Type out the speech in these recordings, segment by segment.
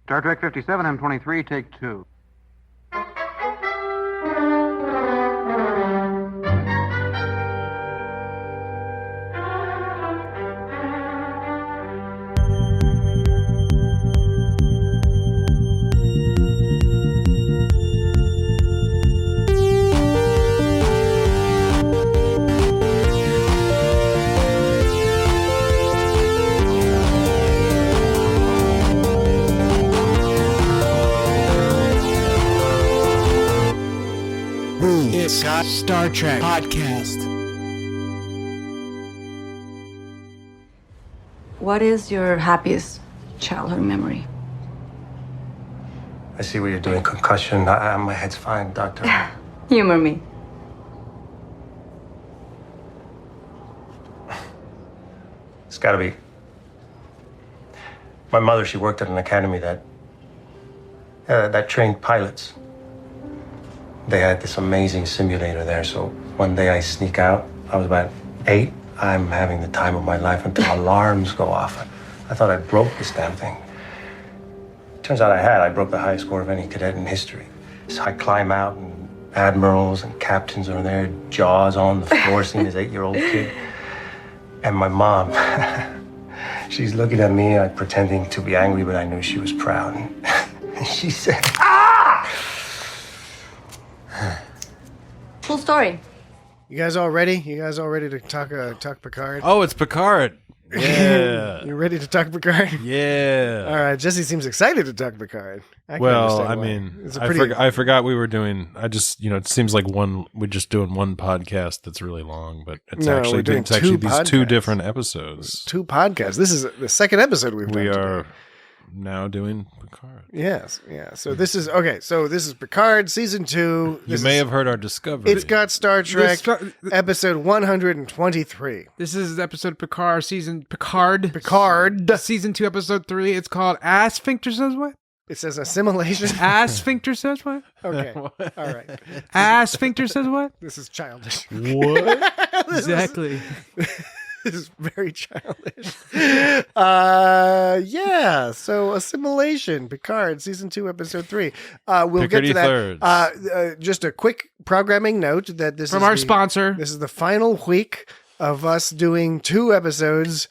Star Trek 57, M23, take 2. Star Trek Podcast. What is your happiest childhood memory? I see what you're doing. Concussion. My head's fine, doctor. Humor me. It's gotta be. My mother, she worked at an academy that trained pilots. They had this amazing simulator there, so one day I sneak out. I was about 8. I'm having the time of my life until alarms go off. I thought I broke this damn thing. Turns out I had. I broke the highest score of any cadet in history. So I climb out, and admirals and captains are there, jaws on the floor, seeing this 8-year-old kid. And my mom, she's looking at me, pretending to be angry, but I knew she was proud. And she said, "Ah!" Cool story. You guys all ready? You guys all ready to talk Picard? Oh, it's Picard. Yeah. You ready to talk Picard? Yeah. All right. Jesse seems excited to talk Picard. Well, I mean, I forgot we were doing. It seems like we're just doing one podcast that's really long, but it's actually these 2 different episodes. 2 podcasts. This is the second episode we are now doing Picard. Yes, yeah. So this is okay. So this is Picard season 2. You may have heard our discovery. It's got Star Trek episode 123. This is episode Picard season season 2 episode 3. It's called Sphincter Says What? It says Assimilation. Sphincter Says What? Okay. All right. Sphincter Says What? This is childish. What? Exactly. This is very childish. Yeah. So Assimilation, Picard, season 2, episode 3. We'll get to that. Just a quick programming note that this from is our sponsor. This is the final week of us doing 2 episodes,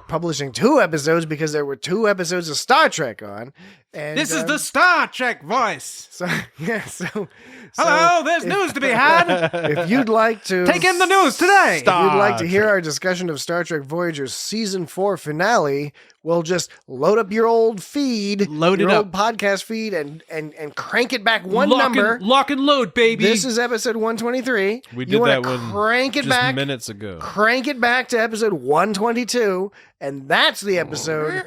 publishing 2 episodes because there were 2 episodes of Star Trek on. And this is the Star Trek voice. So yeah. Hello, there's news to be had. If you'd like to take in the news today, if you'd like to hear our discussion of Star Trek Voyager's season 4 finale, we'll just load up your old feed, old podcast feed, and crank it back number. Lock and load, baby. This is episode 123. We did that one crank it just back minutes ago. Crank it back to episode 122, and that's the episode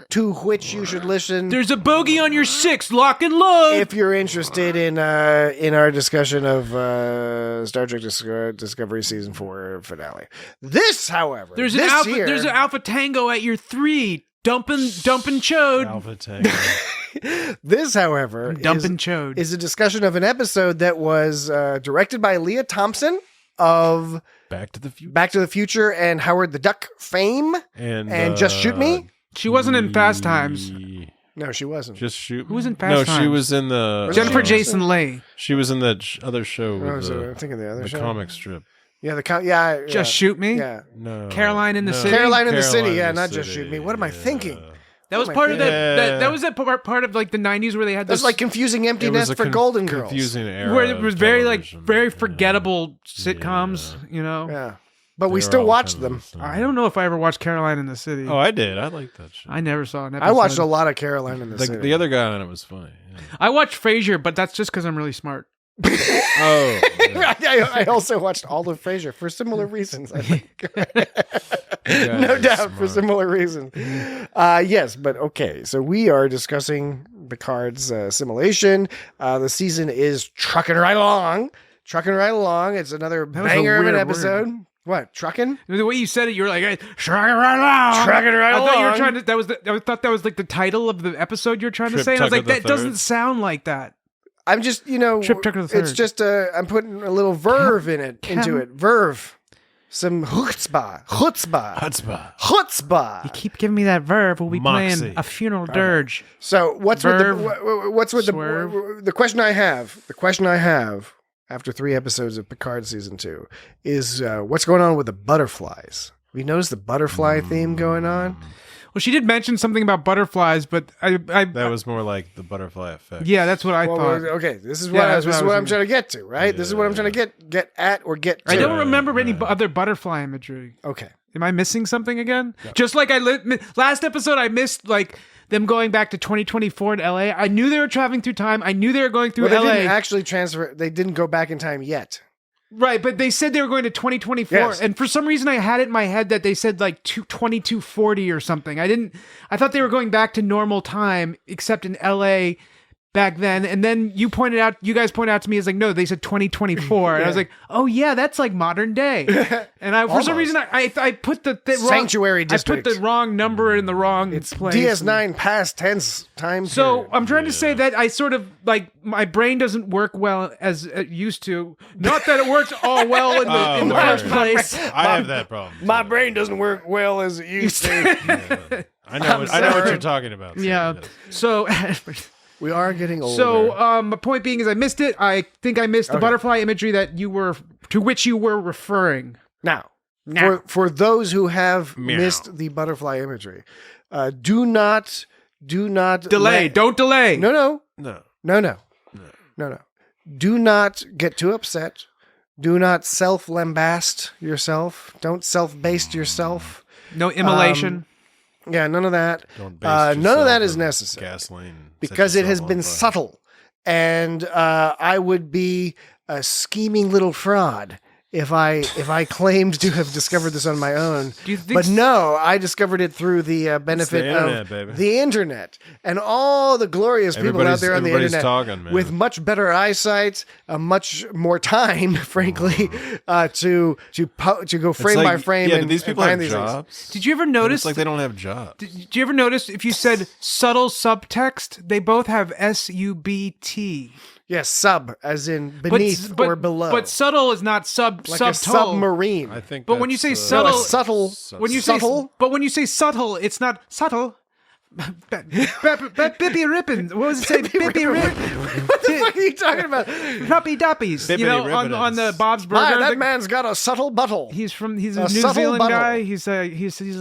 to which you should listen. There's a bogey on your 6. Lock and load. If you're interested in our discussion of Star Trek Discovery season 4 finale. This, however, there's an Alpha Tango at your 3. Dumping chode. Alpha Tango. This, however, is a discussion of an episode that was directed by Leah Thompson of Back to the Future and Howard the Duck fame and Just Shoot Me. She wasn't in Fast Times. No, she wasn't. Just Shoot Me. Who was in Fast Times? No, she was in the Jennifer Jason Leigh. She was in that other show. I'm thinking the other show. The comic strip. Yeah, Just Shoot Me. Yeah. No. Caroline in the City. Caroline in the City. Yeah, not Just Shoot Me. What am I thinking? That was part of that was part of like the 90s where they had this. That's like Confusing Empty Nest for Golden Girls. Confusing era. Where it was very forgettable sitcoms, you know. Yeah. But we still watched them. I don't know if I ever watched Caroline in the City. Oh, I did. I liked that show. I never saw an episode. I watched a lot of Caroline in the City. The other guy on it was funny. Yeah. I watched Frasier, but that's just because I'm really smart. Oh. Yeah. I also watched all of Frasier for similar reasons, I think. No doubt, for similar reasons. Yes, but okay. So we are discussing Picard's Assimilation. The season is trucking right along. It's another banger of an episode. Word. What, trucking? The way you said it, you were like, trucking right along. Trucking right along. I thought you were trying to, I thought that was like the title of the episode you're trying to say. I was like, that doesn't sound like that. I'm just, Trip Tucker the Third. It's just, I'm putting a little verve into it. Verve. Some chutzpah. You keep giving me that verb. We'll be playing a funeral dirge. So what's Verve, with swerve. the question I have? The question I have after 3 episodes of Picard season 2 is what's going on with the butterflies? We noticed the butterfly theme going on. Well, she did mention something about butterflies, but I that was more like the butterfly effect. Yeah, that's what I thought. Okay, this is what I'm trying to get to, right? This is what I'm trying to get at or get to. I don't remember any other butterfly imagery. Okay. Am I missing something again? No. Just like last episode, I missed like them going back to 2024 in LA. I knew they were traveling through time. I knew they were going through LA. They didn't actually transfer. They didn't go back in time yet. Right, but they said they were going to 2024, yes. And for some reason I had it in my head that they said like 2240 or something. I thought they were going back to normal time, except in LA back then. And then you guys pointed out to me, it's like, no, they said 2024. And I was like, oh yeah, that's like modern day. And for some reason I put the Sanctuary District. I put the wrong number in the wrong place. DS9 past tense time. So period. I'm trying to say that I sort of like my brain doesn't work well as it used to. Not that it works all well in the first place. I have that problem. My brain doesn't work well as it used to. I know what you're talking about. So we are getting older. So my point being is I missed it. I think I missed the butterfly imagery to which you were referring. Now. For those who have missed the butterfly imagery, do not delay. Don't delay. No. Do not get too upset. Do not self-lambast yourself. Don't self-baste yourself. No immolation. Yeah, none of that. None of that is necessary. Gasoline. Because it has been subtle. And I would be a scheming little fraud if I claimed to have discovered this on my own. But no, I discovered it through the benefit of the internet and all the glorious people out there on the internet talking, with much better eyesight, much more time, frankly, to go frame by frame. And these people have jobs. Things. Did you ever notice? It's like they don't have jobs. Did you ever notice if you said subtle subtext, they both have SUBT. Yes, sub, as in beneath or below. But subtle is not like subtle. a submarine. I think. But when you say subtle, subtle. When you subtle. say, but when you say subtle, it's not subtle. Bippy Rippin. What was it say? Bippy Rippin. What the fuck are you talking about? Ruppy Duppies. You know, on the Bob's Burger. That man's got a subtle buttle. He's a New Zealand guy. He's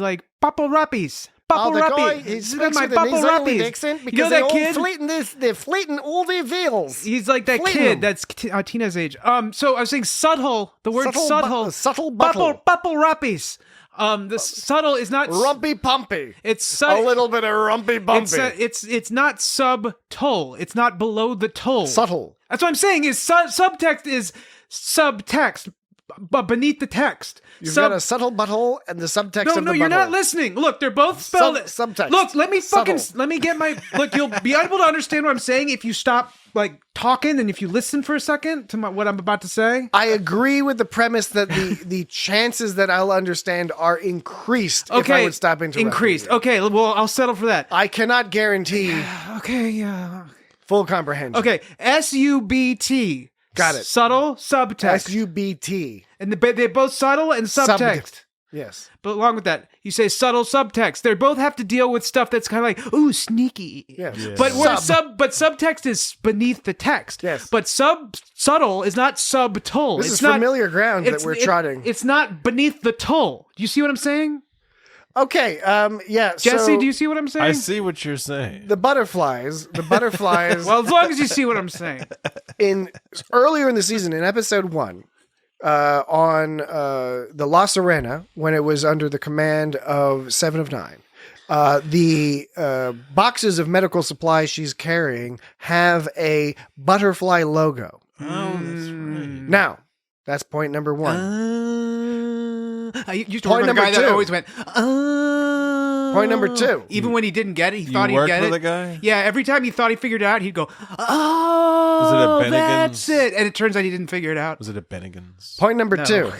like Papa Ruppies. Bubble Ruppy. He's my Bubble Ruppy accent because you know that kid? They're fleeting all their veils. He's like that kid that's Tina's age. So I was saying subtle. The word subtle. Subtle bubble. Bubble Ruppies. The subtle is not rumpy pumpy. It's a little bit of rumpy bumpy. It's not subtoll. It's not below the toll. Subtle. That's what I'm saying. Is subtext is subtext. But beneath the text, you've got a subtle butthole and the subtext. No, you're not listening. Look, they're both spelled subtext. Look, let me get my. Look, you'll be able to understand what I'm saying if you stop like talking and if you listen for a second to what I'm about to say. I agree with the premise that the chances that I'll understand are increased if I would stop interrupting. Increased. You. Okay, well, I'll settle for that. I cannot guarantee. Full comprehension. Okay, SUBT. Got it. Subtle, subtext. SUBT. And they're both subtle and subtext. Yes. But along with that, you say subtle subtext. They both have to deal with stuff that's kind of like, ooh, sneaky. Yes. Yeah. But subtext is beneath the text. Yes. But subtle is not subtoll. This is familiar ground that we're trotting. It's not beneath the toll. Do you see what I'm saying? Okay, yeah. Jesse, do you see what I'm saying? I see what you're saying. The butterflies. Well, as long as you see what I'm saying. Earlier in the season, in episode 1, on the La Serena, when it was under the command of 7 of 9, the boxes of medical supplies she's carrying have a butterfly logo. Oh, that's right. Now, that's point number 1. I used to work with a guy that always went, Point number 2. Even when he didn't get it, he thought he'd get it. You worked with a guy? Yeah, every time he thought he figured it out, he'd go, oh, was it a Bennigan's? that's it. And it turns out he didn't figure it out. Was it a Bennigan's? Point number 2.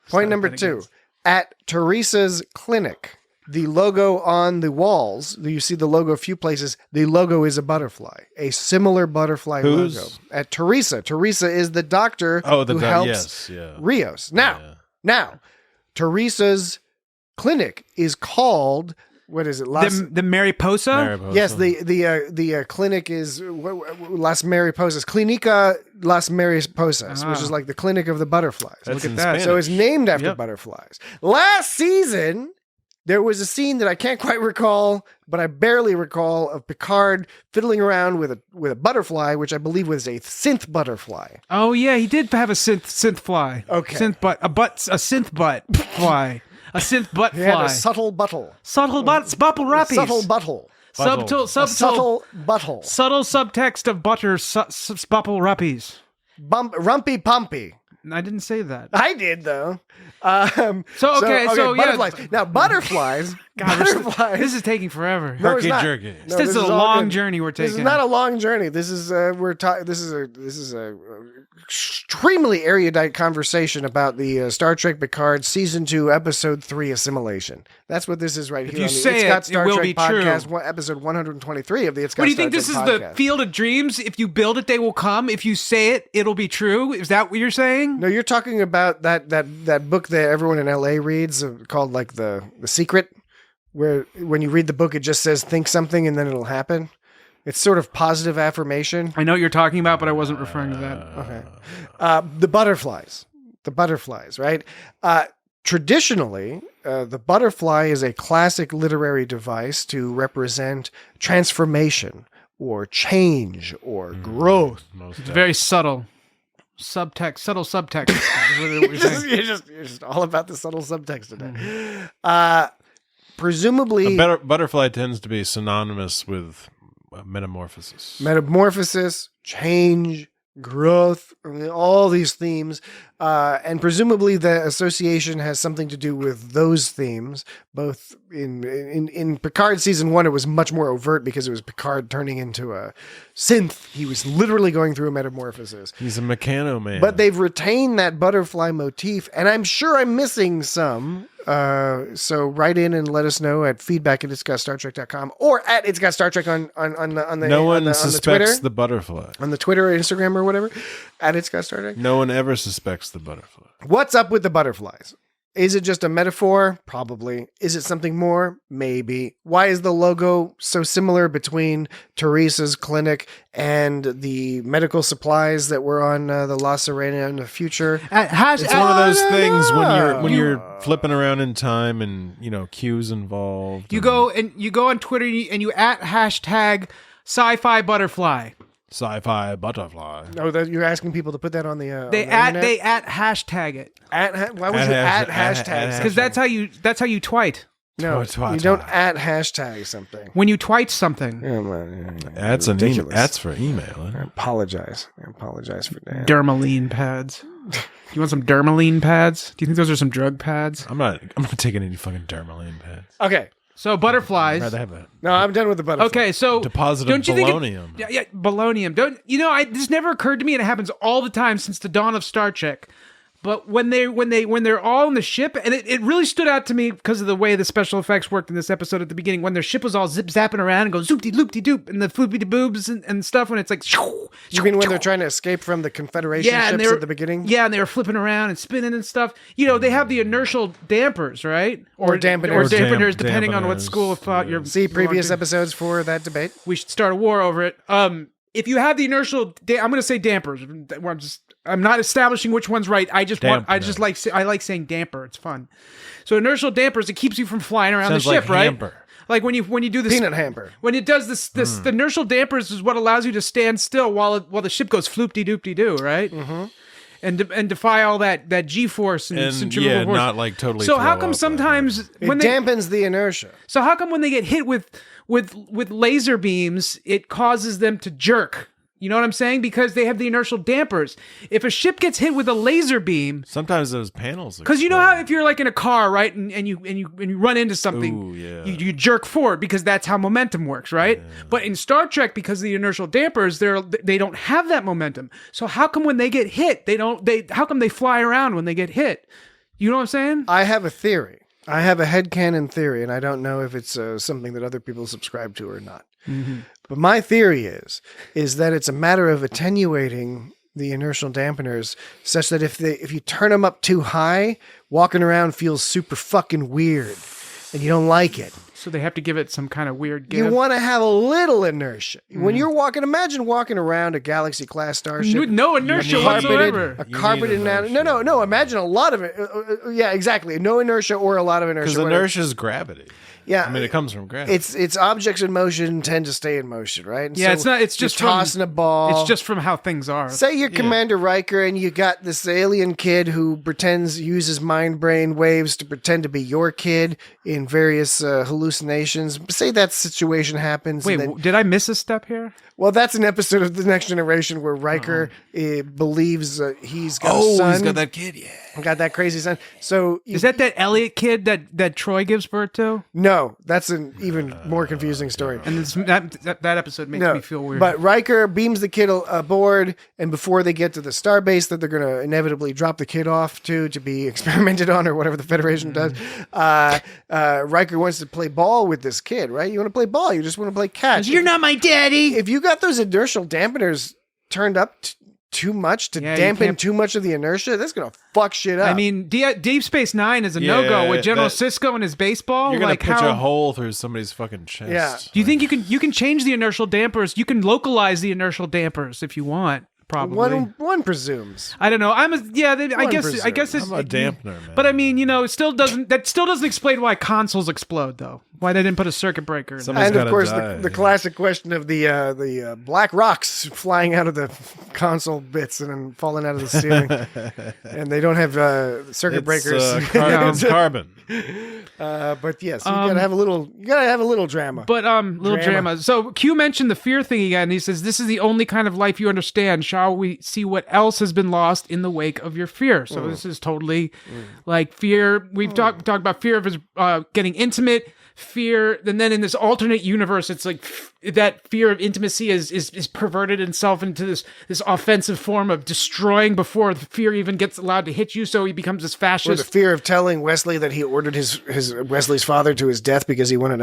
Point number 2. At Teresa's clinic, the logo on the walls, you see the logo a few places, the logo is a butterfly. A similar butterfly logo. At Teresa. Teresa is the doctor who helps Rios. Now, Teresa's clinic is called, what is it? The Mariposa? Yes, the clinic is Las Mariposas. Clinica Las Mariposas, which is like the clinic of the butterflies. That's Look at that. Spanish. So it's named after butterflies. Last season, there was a scene that I can't quite recall, but I barely recall, of Picard fiddling around with a butterfly, which I believe was a synth butterfly. Oh yeah, he did have a synth fly. Okay. A synth butt fly. A synth butt fly. He had a subtle buttle. Subtle butts, bubble rappies. Subtle buttle. Subtle buttle. Subtle subtext of butter, bubble rappies. Rumpy pumpy. I didn't say that. I did though. So butterflies. yeah. Now butterflies. God, this is taking forever. No, it's not. Jerky. No, this is a all long good. journey we're taking. This is not a long journey. This is this is a extremely erudite conversation about the Star Trek Picard season 2 episode 3 Assimilation. That's what this is right here. You on the say It's Got Star it will Trek be podcast, true. Episode 123 of the It's Got What do you Star think? This is Trek the podcast. field of dreams. If you build it, they will come. If you say it, it'll be true. Is that what you're saying? No, you're talking about that book that everyone in LA reads called like the Secret, where when you read the book, it just says think something and then it'll happen. It's sort of positive affirmation. I know what you're talking about, but I wasn't referring to that. Okay. The butterflies, right? Traditionally, the butterfly is a classic literary device to represent transformation or change or growth. It's very subtle. Subtle subtext. Is what You're just all about the subtle subtext today. Presumably, Butterfly tends to be synonymous with metamorphosis, change, growth, all these themes, and presumably the association has something to do with those themes. Both in Picard season 1, it was much more overt because it was Picard turning into a synth. He was literally going through a metamorphosis. He's a mechano man. But they've retained that butterfly motif, and I'm sure I'm missing some. So write in and let us know at feedback@itsgotstartrek.com or at It's Got Star Trek on the no one on the suspects Twitter, the butterfly. on the Twitter or Instagram or whatever at It's Got Star Trek. No one ever suspects the butterfly. What's up with the butterflies? Is it just a metaphor? Probably. Is it something more? Maybe. Why is the logo so similar between Teresa's clinic and the medical supplies that were on the La Serena in the future? It's one of those things when you're flipping around in time and Q's involved. You go on Twitter and you hashtag sci-fi butterfly. Sci-fi butterfly. Oh, you're asking people to put that on the They hashtag it. Why would you at hashtag? Because that's how you twite. No, you don't at hashtag something. When you twite something. That's that's for email. I apologize for that. Dermaline pads. You want some Dermaline pads? Do you think those are some drug pads? I'm not taking any fucking Dermaline pads. Okay. So butterflies. I'd rather have a No, I'm done with the butterfly. Okay, so deposit of polonium. Yeah, polonium. This never occurred to me, and it happens all the time since the dawn of Star Trek. But when they're all in the ship, and it really stood out to me because of the way the special effects worked in this episode at the beginning, when their ship was all zip zapping around and goes zoop de loop de doop and the floopy de boobs and stuff, when it's like you mean when they're trying to escape from the Confederation ships at the beginning? Yeah, and they were flipping around and spinning and stuff. They have the inertial dampers, right? Or dampeners, depending on what school of thought you're. See previous episodes for that debate. We should start a war over it. If you have the inertial, I'm going to say dampers. I'm not establishing which one's right. I like saying damper. It's fun. So inertial dampers, it keeps you from flying around the ship, right? Hamper. Like when you do this peanut hamper. When it does this the inertial dampers is what allows you to stand still while the ship goes floop-de-doop-de-doo, right? Mm-hmm. And defy all that G-force and centrifugal force. Not like totally. So how come sometimes when it dampens the inertia? So how come when they get hit with laser beams, it causes them to jerk? You know what I'm saying? Because they have the inertial dampers. If a ship gets hit with a laser beam, sometimes those panels. Because you know how if you're like in a car, right, and you run into something, ooh, yeah. you jerk forward because that's how momentum works, right? Yeah. But in Star Trek, because of the inertial dampers, they don't have that momentum. So how come when they get hit, how come they fly around when they get hit? You know what I'm saying? I have a theory. I have a headcanon theory, and I don't know if it's something that other people subscribe to or not. Mm-hmm. But my theory is that it's a matter of attenuating the inertial dampeners, such that if you turn them up too high, walking around feels super fucking weird, and you don't like it. So they have to give it some kind of weird give. You want to have a little inertia. When you're walking, imagine walking around a Galaxy-class starship. With no inertia whatsoever. A carpeted... No. Imagine a lot of it. Yeah, exactly. No inertia or a lot of inertia. Because inertia is gravity. Yeah, I mean, it comes from gravity. It's objects in motion tend to stay in motion, right? And yeah, it's not. It's just tossing a ball. It's just from how things are. Say you're Commander Riker, and you got this alien kid who uses mind brain waves to pretend to be your kid in various hallucinations. Say that situation happens. Wait, did I miss a step here? Well, that's an episode of The Next Generation where Riker believes he's got a son. He's got that kid, yeah. Got that crazy son. So is that Elliot kid that Troy gives birth to? No, that's an even more confusing story. And that episode makes me feel weird. But Riker beams the kid aboard, and before they get to the starbase that they're going to inevitably drop the kid off to be experimented on or whatever the Federation does, Riker wants to play ball with this kid, right? You want to play ball. You just want to play catch. You're not my daddy. If you got those inertial dampeners turned up too much to dampen too much of the inertia, that's gonna fuck shit up. I mean, Deep Space Nine is a no-go with General Sisko and his baseball. You're gonna pitch a hole through somebody's fucking chest. Yeah. Do you think you can change the inertial dampers? You can localize the inertial dampers if you want. Probably one presumes. I don't know. I guess it's I'm a dampener, man. But I mean, it still doesn't explain why consoles explode though. Why they didn't put a circuit breaker in. And of course the classic question of the black rocks flying out of the console bits and then falling out of the ceiling, and they don't have circuit breakers. Carbon. But yes, you gotta have a little drama. But little drama. So Q mentioned the fear thing again. He says, "This is the only kind of life you understand. Shall we see what else has been lost in the wake of your fear?" So this is totally like fear. We've talked about fear of his getting intimate. Fear, and then in this alternate universe, it's like that fear of intimacy is perverted itself into this offensive form of destroying before the fear even gets allowed to hit you. So he becomes this fascist. Or the fear of telling Wesley that he ordered his Wesley's father to his death because he wanted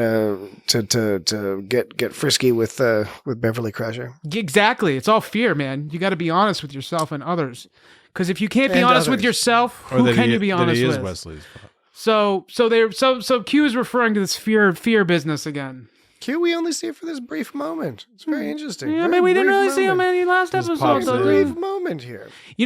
to get frisky with Beverly Crusher. Exactly, it's all fear, man. You got to be honest with yourself and others, because if you can't be honest with yourself, who can you be honest with? Wesley's father. So Q is referring to this fear business again. Q, we only see it for this brief moment. It's very interesting. Yeah, maybe we didn't really see him in the last episode. A brief moment here. I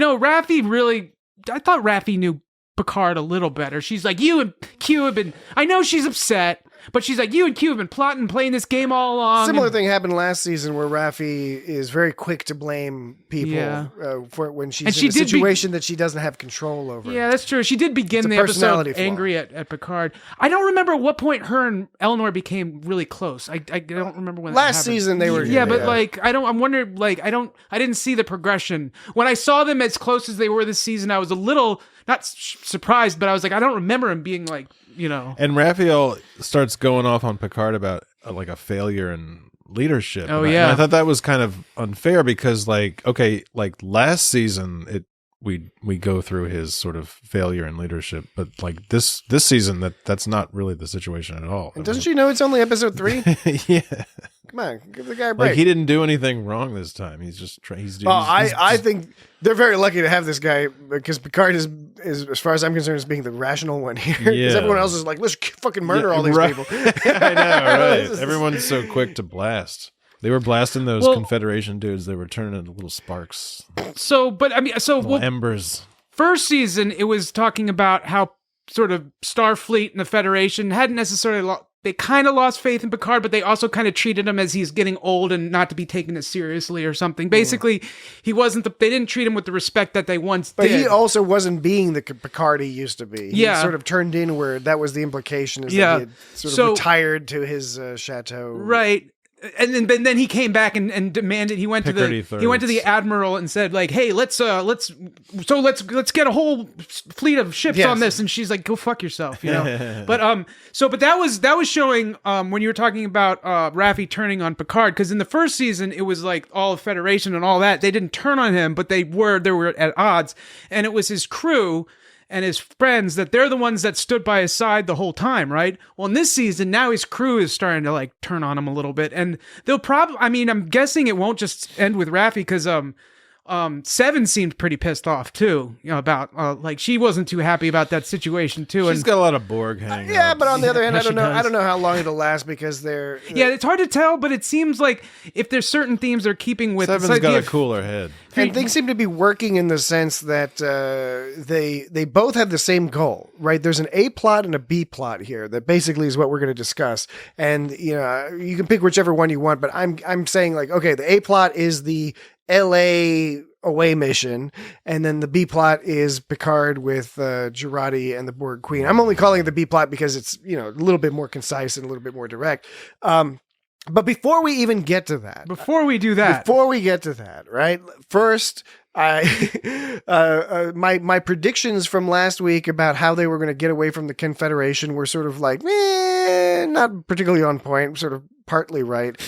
thought Raffi knew Picard a little better. She's like, you and Q have been. I know she's upset, but she's like, you and Q have been plotting, playing this game all along. Similar thing happened last season where Raffi is very quick to blame people for when she's in a situation that she doesn't have control over. Yeah, that's true. She did begin the episode angry at Picard. I don't remember at what point her and Eleanor became really close. I don't remember when last season they were. I'm wondering, I didn't see the progression. When I saw them as close as they were this season, I was a little not surprised, but I was like, I don't remember him being like, And Raphael starts going off on Picard about like a failure in leadership. Oh, and I thought that was kind of unfair because last season we go through his sort of failure in leadership, but like this season that's not really the situation at all. And doesn't she know it's only episode 3? Yeah. Come on, give the guy a break. Like he didn't do anything wrong this time. He's just I think they're very lucky to have this guy because Picard is as far as I'm concerned, as being the rational one here. Because everyone else is like, let's fucking murder all these people. I know, right? Everyone's so quick to blast. They were blasting those Confederation dudes. They were turning into little sparks. Embers. First season, it was talking about how sort of Starfleet and the Federation hadn't necessarily they kind of lost faith in Picard, but they also kind of treated him as he's getting old and not to be taken as seriously or something. Basically, he wasn't. They didn't treat him with the respect that they once did. But he also wasn't being the Picard he used to be. He sort of turned inward. That was the implication. That he had sort of retired to his chateau. Right. And then he came back and demanded. He went to the admiral and said, like, "Hey, let's get a whole fleet of ships on this." And she's like, "Go fuck yourself," But that was showing when you were talking about Raffi turning on Picard, because in the first season it was like all of Federation and all that. They didn't turn on him, but they were at odds, and it was his crew and his friends that they're the ones that stood by his side the whole time, right? Well, in this season, now his crew is starting to like turn on him a little bit, and they'll probably, I'm guessing it won't just end with Raffi, because Seven seemed pretty pissed off too, about like she wasn't too happy about that situation too. She's got a lot of Borg hanging. Yeah, out. but on the other hand, Yeah, I don't she know. does. I don't know how long it'll last because they're yeah, it's hard to tell, but it seems like if there's certain themes they're keeping with, Seven's it's like got a if- cooler head. and things seem to be working in the sense that they both have the same goal, right? There's an A plot and a B plot here that basically is what we're going to discuss, and you can pick whichever one you want. But I'm saying like, okay, the A plot is the L.A. away mission, and then the B plot is Picard with Jurati and the Borg Queen. I'm only calling it the B plot because it's a little bit more concise and a little bit more direct. But before we even get to that, right? First, my predictions from last week about how they were going to get away from the Confederation were sort of like, not particularly on point, sort of partly right.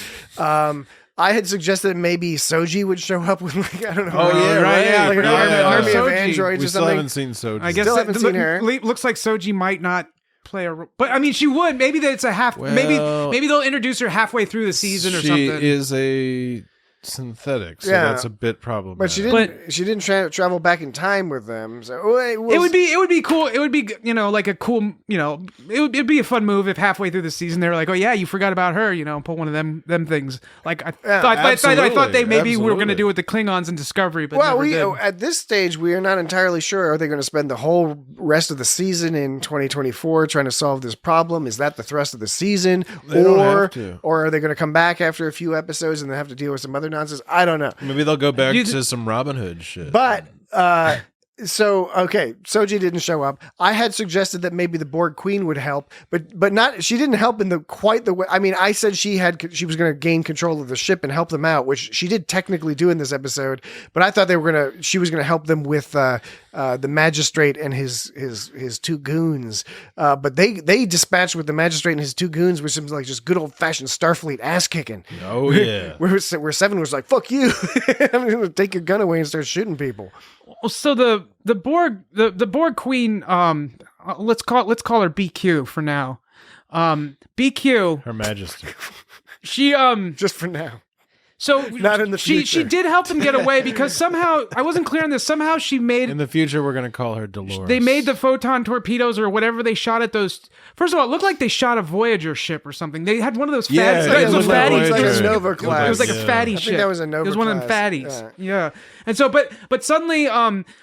I had suggested maybe Soji would show up with I don't know. Oh, yeah, right, yeah, like an yeah. army of Soji. androids We or still something. haven't seen Soji. I guess Still haven't seen her. Looks like Soji might not play a role, but I mean, she would. Maybe that it's a half. Well, maybe they'll introduce her halfway through the season or something. She is a synthetic, so Yeah. that's a bit problematic. But she didn't travel back in time with them. So It would be cool. It would be like a cool it'd be a fun move if halfway through the season they were like, oh yeah, you forgot about her, pull one of them things. Like I thought they maybe were going to do it with the Klingons in Discovery, but well, never did. at this stage we are not entirely sure. Are they going to spend the whole rest of the season in 2024 trying to solve this problem? Is that the thrust of the season, They don't have to. or are they going to come back after a few episodes and they have to deal with some other nonsense? I don't know. Maybe they'll go back to some Robin Hood shit. But so okay, Soji didn't show up. I had suggested that maybe the Borg Queen would help, but not. She didn't help in quite the way. I mean, I said she was going to gain control of the ship and help them out, which she did technically do in this episode. But I thought she was going to help them with the magistrate and his two goons. But they dispatched with the magistrate and his two goons, which seems like just good old fashioned Starfleet ass kicking. Oh yeah, where Seven was like, "Fuck you, I'm going to take your gun away and start shooting people." So the Borg Queen, let's call her BQ for now. BQ, Her Majesty. she Just for now. So Not in the she future. did help them get away because somehow I wasn't clear on this. Somehow she made In the future, we're gonna call her Dolores. they made the photon torpedoes or whatever they shot at those. First of all, it looked like they shot a Voyager ship or something. They had one of those Yeah, fatty. it It was looked like fatty. Voyager. It was like a Nova It class. was like a Yeah. fatty I ship. think that was a Nova It was one of them class. fatties. Yeah. And so, but suddenly,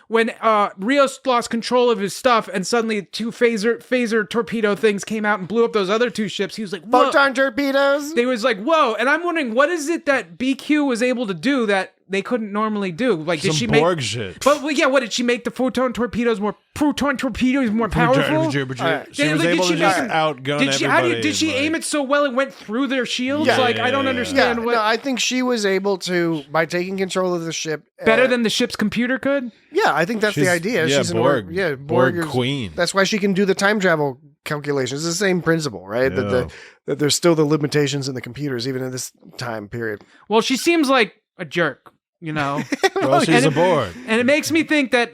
when Rios lost control of his stuff, and suddenly two phaser torpedo things came out and blew up those other two ships, he was like, "Whoa!" Photon torpedoes. They was like, "Whoa!" And I'm wondering, what is it that BQ was able to do that they couldn't normally do? Like, did Some she Borg make? shit. But well, yeah, what did she make the photon torpedoes more powerful? She Yeah, was like, able did to she just make- outgun Did she? everybody. Did she aim it so well it went through their shields? Yeah. Like, I don't Yeah. Yeah, understand what. no, I think she was able to, by taking control of the ship, Better than the ship's computer could. Yeah, I think that's the She's- idea. yeah, She's Borg. Borg is- Queen. That's why she can do the time travel calculations. It's the same principle, right? Yeah. That there's still the limitations in the computers, even in this time period. Well, she seems like a jerk, you know. Well, she's and a it- Borg. And it makes me think that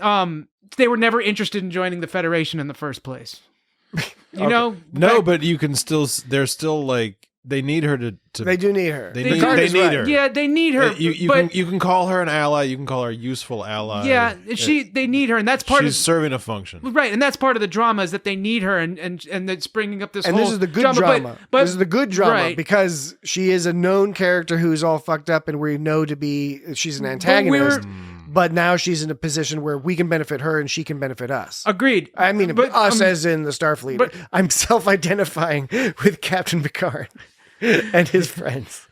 they were never interested in joining the Federation in the first place. You know? No, but you can still. They're still like they need her to. They do need her. They Picard need is her. right. Yeah, they need her. You can call her an ally. You can call her a useful ally. Yeah, they need her, and that's part She's of serving a function. right, and that's part of the drama is that they need her, and it's bringing up this. And whole this is the good drama. But This is the good drama right. because she is a known character who's all fucked up, and we know she's an antagonist. But now she's in a position where we can benefit her and she can benefit us. Agreed. I mean, But, us as in the Starfleet. but- I'm self-identifying with Captain Picard and his friends.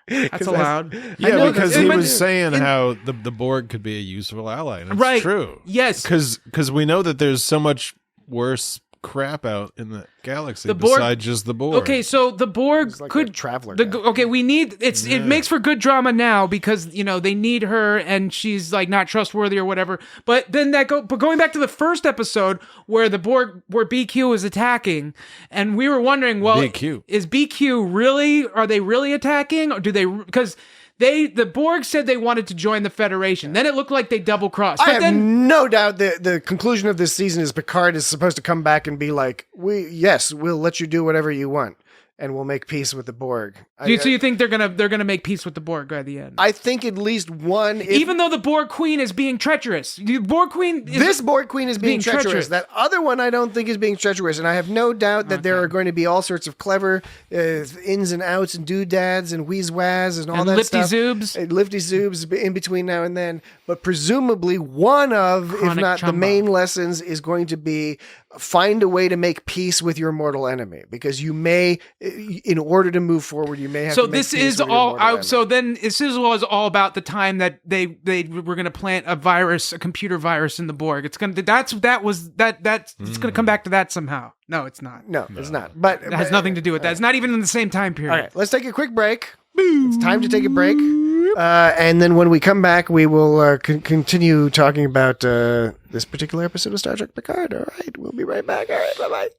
That's allowed. Yeah, know because that- he but- was saying how the Borg could be a useful ally, and it's Right. true. Yes. because we know that there's so much worse crap out in the galaxy The Borg- besides just the Borg. Okay, so the Borg like could a traveler The, guy. okay, we need it makes for good drama now because they need her and she's like not trustworthy or whatever. But then but going back to the first episode where where BQ was attacking, and we were wondering, well, BQ. is BQ really? Are they really attacking, or do they? Because the Borg said they wanted to join the Federation. Then it looked like they double crossed. I have no doubt that the conclusion of this season is Picard is supposed to come back and be like, we'll let you do whatever you want. and will make peace with the Borg. So you think they're gonna make peace with the Borg by the end? I think at least one. Even though the Borg Queen is being treacherous, this Borg Queen is being treacherous. That other one I don't think is being treacherous, and I have no doubt that there are going to be all sorts of clever ins and outs and doodads and wheeze-whaz and all that lifty stuff. zoobs. And lifty zoobs in between now and then. But presumably one of, Chronic if not chumba. the main lessons, is going to be find a way to make peace with your mortal enemy, because you may, in order to move forward, you may have to make peace with your mortal enemy. So then this was all about the time that they were going to plant a computer virus in the Borg. It's going to it's going to come back to that somehow. No, it's not. No, it's not. But It has nothing to do with that. It's not even in the same time period. All right, let's take a quick break. It's time to take a break. And then when we come back, we will continue talking about this particular episode of Star Trek Picard. All right, we'll be right back. All right, bye-bye.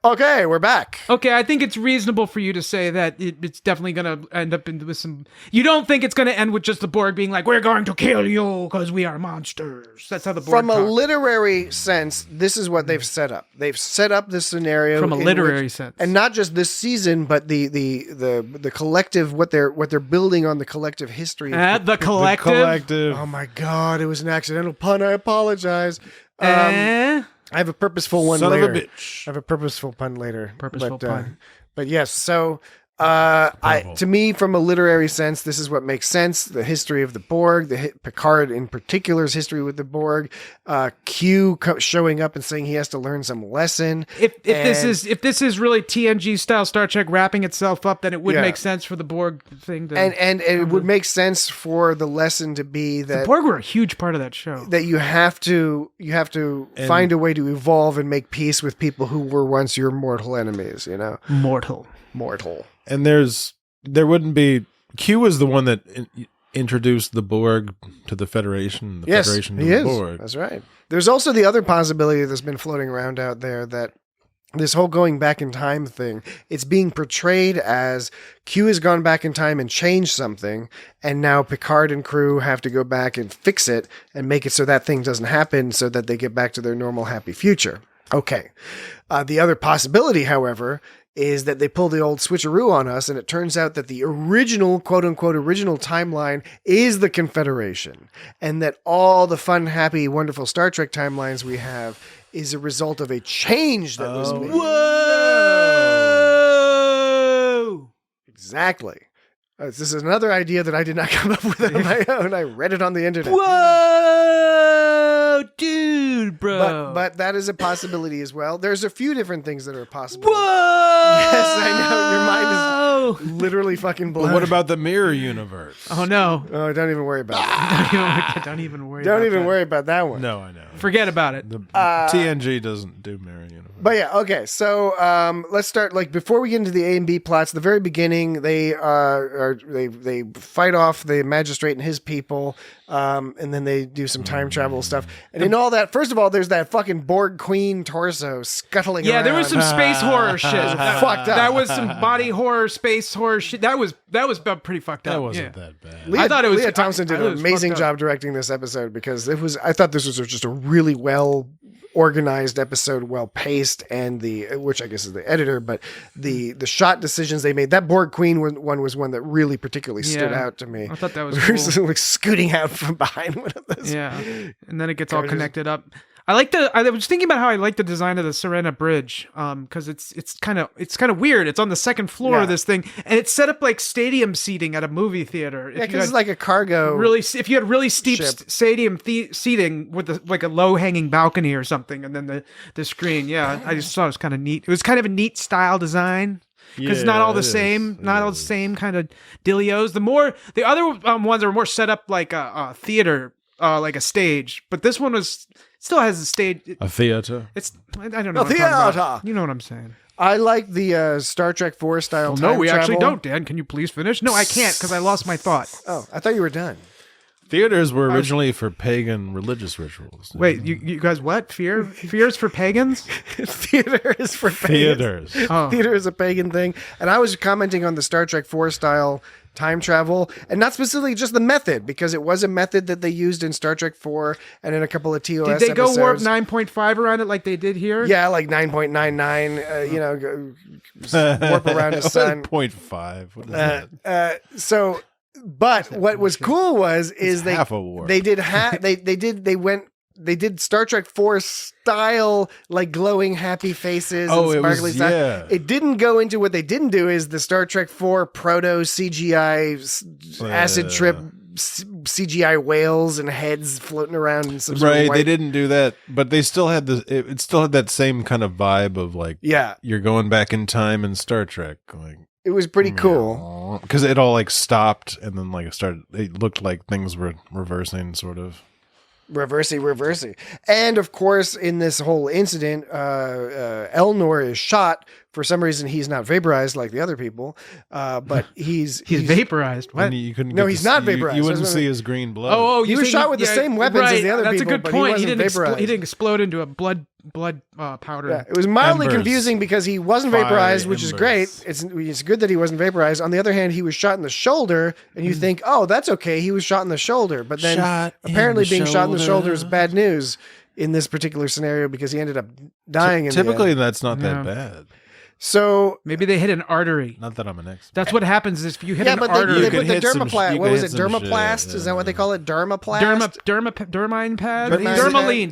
Okay, we're back. Okay, I think it's reasonable for you to say that it's definitely going to end up with some... You don't think it's going to end with just the Borg being like, we're going to kill you because we are monsters. That's how the Borg From a talk. literary sense, this is what they've set up. They've set up this scenario From a literary sense. and not just this season, but the collective, what they're building on the collective history. The collective. Oh my God, it was an accidental pun. I apologize. I have a purposeful one Son later. of a bitch. I have a purposeful pun later. Purposeful pun. But yes, so to me, from a literary sense, this is what makes sense. The history of the Borg, Picard in particular's history with the Borg, Q showing up and saying he has to learn some lesson. If this is really TNG style Star Trek wrapping itself up, then it would make sense for the Borg thing to... And it would make sense for the lesson to be that the Borg were a huge part of that show. that you have to find a way to evolve and make peace with people who were once your mortal enemies, Mortal. And there wouldn't be... Q was the one that introduced the Borg to the Federation, the Federation to the Borg. That's right. There's also the other possibility that's been floating around out there, that this whole going back in time thing, it's being portrayed as Q has gone back in time and changed something, and now Picard and crew have to go back and fix it and make it so that thing doesn't happen, so that they get back to their normal happy future. Okay. The other possibility, however, is that they pull the old switcheroo on us, and it turns out that the original, quote-unquote, original timeline is the Confederation, and that all the fun, happy, wonderful Star Trek timelines we have is a result of a change that was made. Whoa! Exactly. This is another idea that I did not come up with on my own. I read it on the internet. Whoa! Dude, bro. But that is a possibility as well. There's a few different things that are possible. Whoa! Yes, I know. Your mind is literally fucking blown. But what about the mirror universe? Oh, no. Oh, don't even worry about it. Don't even worry Don't about even that. worry about that one. No, I know. Forget about it. The TNG doesn't do mirror universe. But yeah, okay. So let's start. Like, before we get into the A and B plots, the very beginning, they fight off the magistrate and his people, and then they do some time travel stuff. And in all that, first of all, there's that fucking Borg Queen torso scuttling around. Yeah, there was some space horror shit. Fucked up. That was some body horror, space horror shit. That was pretty fucked up. That wasn't yeah. that bad. Leah, I thought it was- Leah Thompson did I thought it an was amazing fucked up. job directing this episode, because I thought this was just a really well organized episode, well paced, and which I guess is the editor, but the shot decisions they made. That Borg Queen one was one that really particularly stood Yeah. out to me. I thought that was We were cool. like scooting out from behind one of those. Yeah, and then it gets all Characters. connected up. I was thinking about how I like the design of the Serena Bridge, because it's kind of weird. It's on the second floor of this thing, and it's set up like stadium seating at a movie theater. Yeah, because it's like a cargo. If you had really steep ship. stadium seating with like a low hanging balcony or something, and then the screen. Yeah, I just thought it was kind of neat. It was kind of a neat style design. Because it's not all the same, all the same kind of dealios. The other ones are more set up like a theater, like a stage. But this one still has a stage. A theater. I don't know. A what I'm talking about. theater. You know what I'm saying? I like the Star Trek 4 style. No, time we actually travel. don't, Dan. Can you please finish? No, I can't because I lost my thought. Oh, I thought you were done. Theaters were originally for pagan religious rituals. Wait, you guys what? Fears for pagans? Theater is for pagans. Theaters. Oh. Theater is a pagan thing. And I was commenting on the Star Trek 4 style time travel, and not specifically just the method, because it was a method that they used in Star Trek 4 and in a couple of TOS Did they go warp episodes. 9.5 around it like they did here? Yeah, like 9.99, warp around the sun. 0.5. What is that? But what was cool is half a warp. they did they did Star Trek 4 style, like glowing happy faces and sparkly stuff. Yeah. It didn't go into what they didn't do is the Star Trek 4 proto CGI acid trip CGI whales and heads floating around in some sort of Right, white. they didn't do that, but they still had it still had that same kind of vibe of like, you're going back in time in Star Trek, like it was pretty cool because it all like stopped and then like it looked like things were reversing, sort of. Reversey. And of course, in this whole incident, Elnor is shot. For some reason, he's not vaporized like the other people, but he's vaporized. What? You couldn't No, get he's to not see- vaporized. You wouldn't That's see what- his green blood. he was shot with the same weapons as the other That's people, a good but he point. wasn't vaporized. He didn't explode into a blood powder. Yeah, it was mildly Embers. confusing because he wasn't Fire vaporized, which is great. embers. It's good that he wasn't vaporized. On the other hand, he was shot in the shoulder, and you think, oh, that's okay. He was shot in the shoulder, but then Shot in apparently the being shot in the shoulder is shoulder. bad news in this particular scenario because he ended up dying. In the Typically, end. that's not Yeah. that bad. So Maybe they hit an arterry. Not that I'm an expert. That's what happens is if you hit yeah, an but artery. they You put could the hit some- dermaplast. you What could was hit it? some Dermaplast? shit, Is that what they yeah. call it? Dermaplast. Dermine pad? Dermine Dermaline. pad?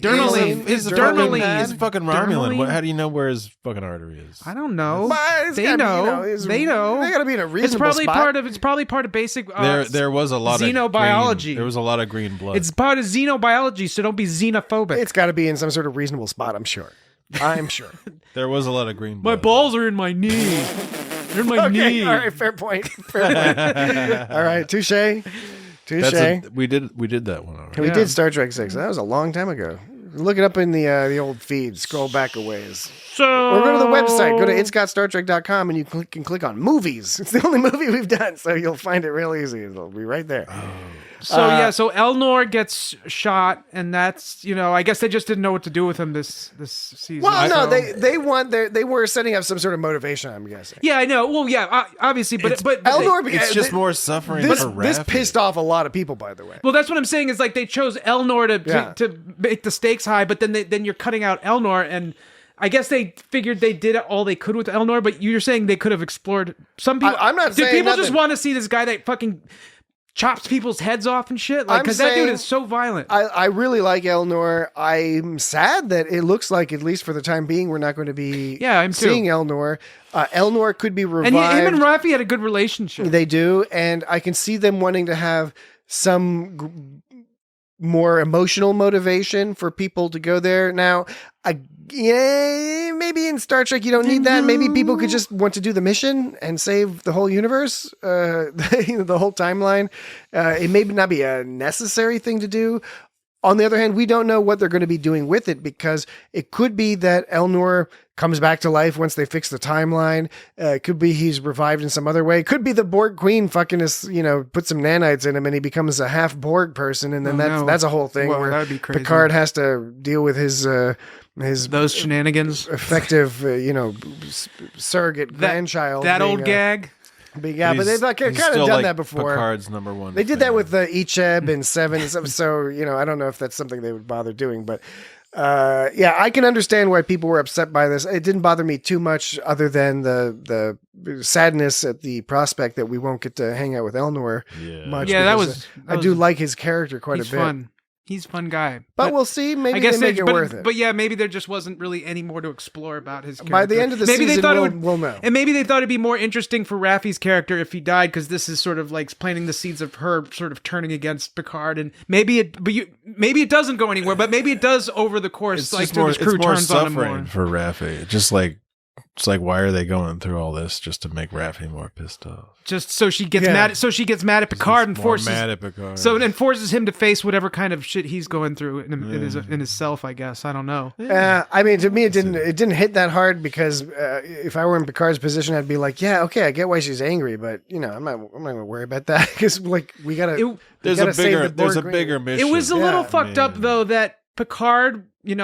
Dermaline. He's It's a dermaline. He's fucking Romulan. Dermaline? How do you know where his fucking artery is? I don't know. But it's They gotta be, know. They know. They got to be in a reasonable It's probably spot. part of basic. There was a lot of xenobiology. green, there was a lot of green blood. It's part of xenobiology, so don't be xenophobic. It's got to be in some sort of reasonable spot. I'm sure. There was a lot of green blood. My balls are in my knee. They're in my Okay, knee. all right, fair point. Fair point. All right, touche. We did that one already. We Yeah. did Star Trek 6. That was a long time ago. Look it up in the old feed. Scroll back a ways. So Or go to the website. Go to itsgotstartrek.com and you can click on movies. It's the only movie we've done, so you'll find it real easy. It'll be right there. So Elnor gets shot, and that's I guess they just didn't know what to do with him this season. Well, no, So- they were setting up some sort of motivation, I'm guessing. Yeah, I know. Well, yeah, obviously, but Elnor, It's just more suffering this for Raffi. this pissed off a lot of people, by the way. well, that's what I'm saying is like they chose Elnor Yeah. to make the stakes high, but then you're cutting out Elnor, and I guess they figured they did all they could with Elnor, but you're saying they could have explored some people. I'm not Did saying people just nothing. want to see this guy that fucking chops people's heads off and shit? Like, I'm because that dude saying- is so violent. I really like Elnor. I'm sad that it looks like, at least for the time being, we're not going to be Yeah, I'm too. seeing Elnor. Elnor could be revived. and him and Raffi had a good relationship. They do, and I can see them wanting to have some more emotional motivation for people to go there. Now, maybe in Star Trek you don't need that. Maybe people could just want to do the mission and save the whole universe, the whole timeline. It may not be a necessary thing to do. On the other hand, we don't know what they're going to be doing with it because it could be that Elnor comes back to life once they fix the timeline. It could be he's revived in some other way. It could be the Borg Queen fucking put some nanites in him and he becomes a half Borg person, and then that's a whole thing Whoa, where that'd be crazy. Picard has to deal with his Those shenanigans. effective surrogate grandchild. That being old gag. But they've kind of He's done still, that like, before. Picard's number one. They did that fan. with Icheb and Seven and stuff. So, I don't know if that's something they would bother doing, but I can understand why people were upset by this. It didn't bother me too much other than the sadness at the prospect that we won't get to hang out with Elnor much. Yeah, that because was- I do like his character quite He's a bit. fun. He's a fun guy. But we'll see. Maybe I guess they make it worth it. But yeah, maybe there just wasn't really any more to explore about his character. By the end of the maybe season, they thought we'll know. And maybe they thought it'd be more interesting for Raffi's character if he died, because this is sort of like planting the seeds of her sort of turning against Picard. And maybe it doesn't go anywhere, but maybe it does over the course. It's Like just more, his crew it's more turns on him suffering more. for Raffi. It's like why are they going through all this just to make Raffi more pissed off? Just so she gets mad. So she gets mad at Picard and More forces. mad at Picard. So and forces him to face whatever kind of shit he's going through in his self. I guess I don't know. I mean, to me, it didn't hit that hard because if I were in Picard's position, I'd be like, yeah, okay, I get why she's angry, but I'm not going to worry about that because we gotta. there's a bigger mission. It was a little Yeah, fucked up though that Picard, he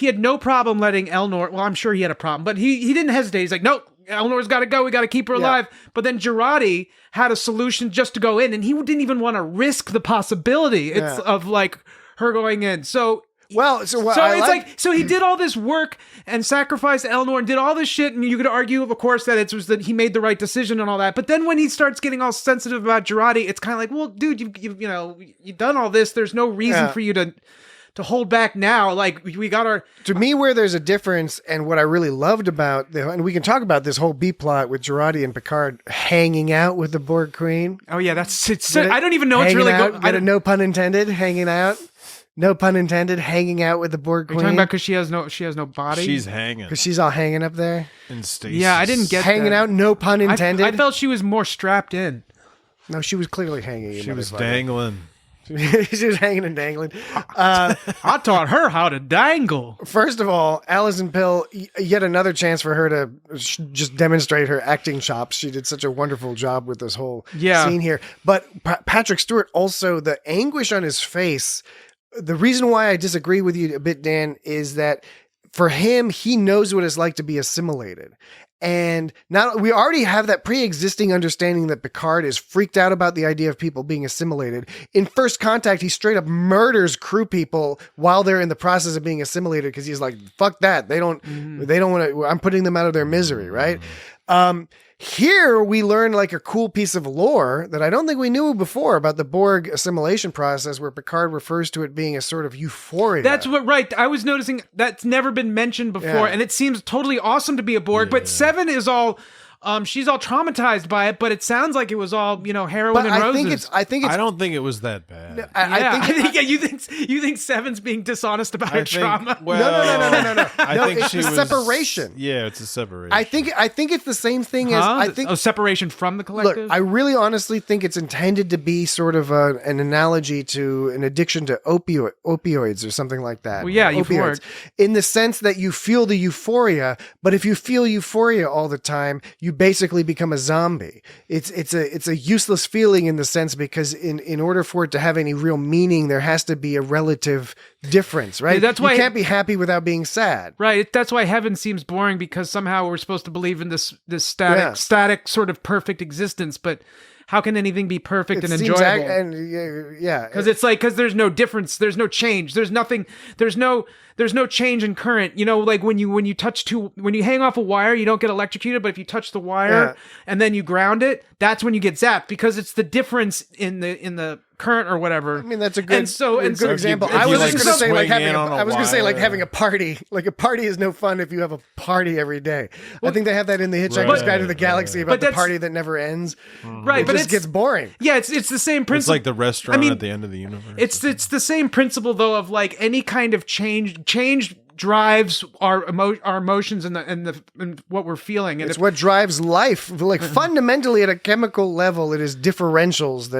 had no problem letting Elnor. Well, I'm sure he had a problem, but he didn't hesitate. He's like, nope, Eleanor's got to go. We got to keep her alive. But then Jurati had a solution just to go in, and he didn't even want to risk the possibility of like her going in. So he did all this work and sacrificed Eleanor and did all this shit, and you could argue, of course, that it was that he made the right decision and all that. But then when he starts getting all sensitive about Jurati, it's kind of like, well, dude, you've done all this. There's no reason for you to hold back now. Like, we got our... To me, where there's a difference, and what I really loved about, and we can talk about this whole B-plot with Jurati and Picard hanging out with the Borg Queen. Oh, yeah, I don't even know what's really going on. No pun intended, hanging out. No pun intended, hanging out with the Borg Queen. Are you talking about because she has no body? She's hanging. Because she's all hanging up there? In stasis. Yeah, I didn't get hanging out, no pun intended. I felt she was more strapped in. No, she was clearly hanging. She was dangling. She was hanging and dangling. I taught her how to dangle. First of all, Alison Pill, yet another chance for her to just demonstrate her acting chops. She did such a wonderful job with this whole scene here. But Patrick Stewart, also, the anguish on his face. The reason why I disagree with you a bit, Dan, is that for him, he knows what it's like to be assimilated. And now we already have that pre-existing understanding that Picard is freaked out about the idea of people being assimilated. In First Contact, he straight up murders crew people while they're in the process of being assimilated because he's like, fuck that. They don't want to, I'm putting them out of their misery, right? Here we learn like a cool piece of lore that I don't think we knew before about the Borg assimilation process, where Picard refers to it being a sort of euphoria. That's right. I was noticing that's never been mentioned before, and it seems totally awesome to be a Borg. But Seven is all. She's all traumatized by it, but it sounds like it was all, heroin and roses. I don't think it was that bad. You think Seven's being dishonest about her trauma? No. I think it's a separation. Yeah, it's a separation. I think it's the same thing as separation from the collective. Look, I really honestly think it's intended to be sort of an analogy to an addiction to opioids or something like that. Well, yeah, opioids, in the sense that you feel the euphoria, but if you feel euphoria all the time, you basically become a zombie. It's a useless feeling in the sense, because in order for it to have any real meaning, there has to be a relative difference, right? Yeah, that's why you can't be happy without being sad. Right. That's why heaven seems boring, because somehow we're supposed to believe in this static sort of perfect existence, but how can anything be perfect and enjoyable? Because there's no difference, there's no change, there's nothing, there's no change in current. Like when you hang off a wire, you don't get electrocuted, but if you touch the wire and then you ground it, that's when you get zapped, because it's the difference in the current or whatever. I mean, that's a good good example. I was just going to say having a party. Like, a party is no fun if you have a party every day. I think they have that in the Hitchhiker's Guide to the Galaxy about the party that never ends. Right, but it just gets boring. Yeah, it's the same principle. It's like the restaurant at the end of the universe. It's the same principle though, of like any kind of change drives our emotions and what we're feeling, and it's what drives life. Like, fundamentally, at a chemical level, it is differentials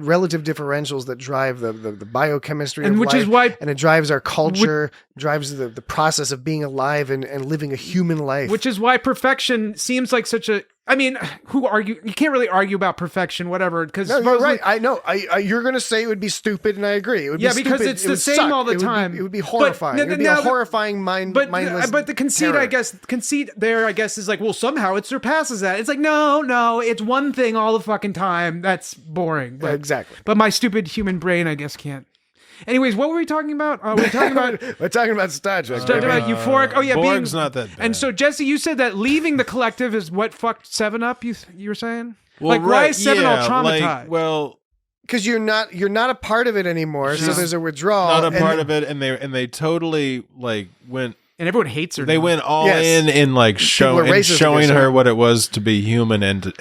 relative differentials that drive the biochemistry of life, is why, and it drives our culture, drives the process of being alive and living a human life. Which is why perfection seems like such a. I mean, you can't really argue about perfection, whatever. Because you're right. I know. You're going to say it would be stupid, and I agree. It would be because stupid. it's the same all the time. It would be horrifying. It would be a horrifying, mindless. But the conceit there, I guess, is like, well, somehow it surpasses that. It's like, no, it's one thing all the fucking time. That's boring. Exactly. But my stupid human brain, I guess, can't. Anyways, what were we talking about? We're talking about Star Trek. Talking about euphoric. Oh yeah, Borg's not that bad. And so, Jesse, you said that leaving the collective is what fucked Seven up. You were saying, well, why is Seven all traumatized? Because you're not a part of it anymore. So there's a withdrawal. Not a part of it, and they totally went. And everyone hates her. They went all in showing her what it was to be human, and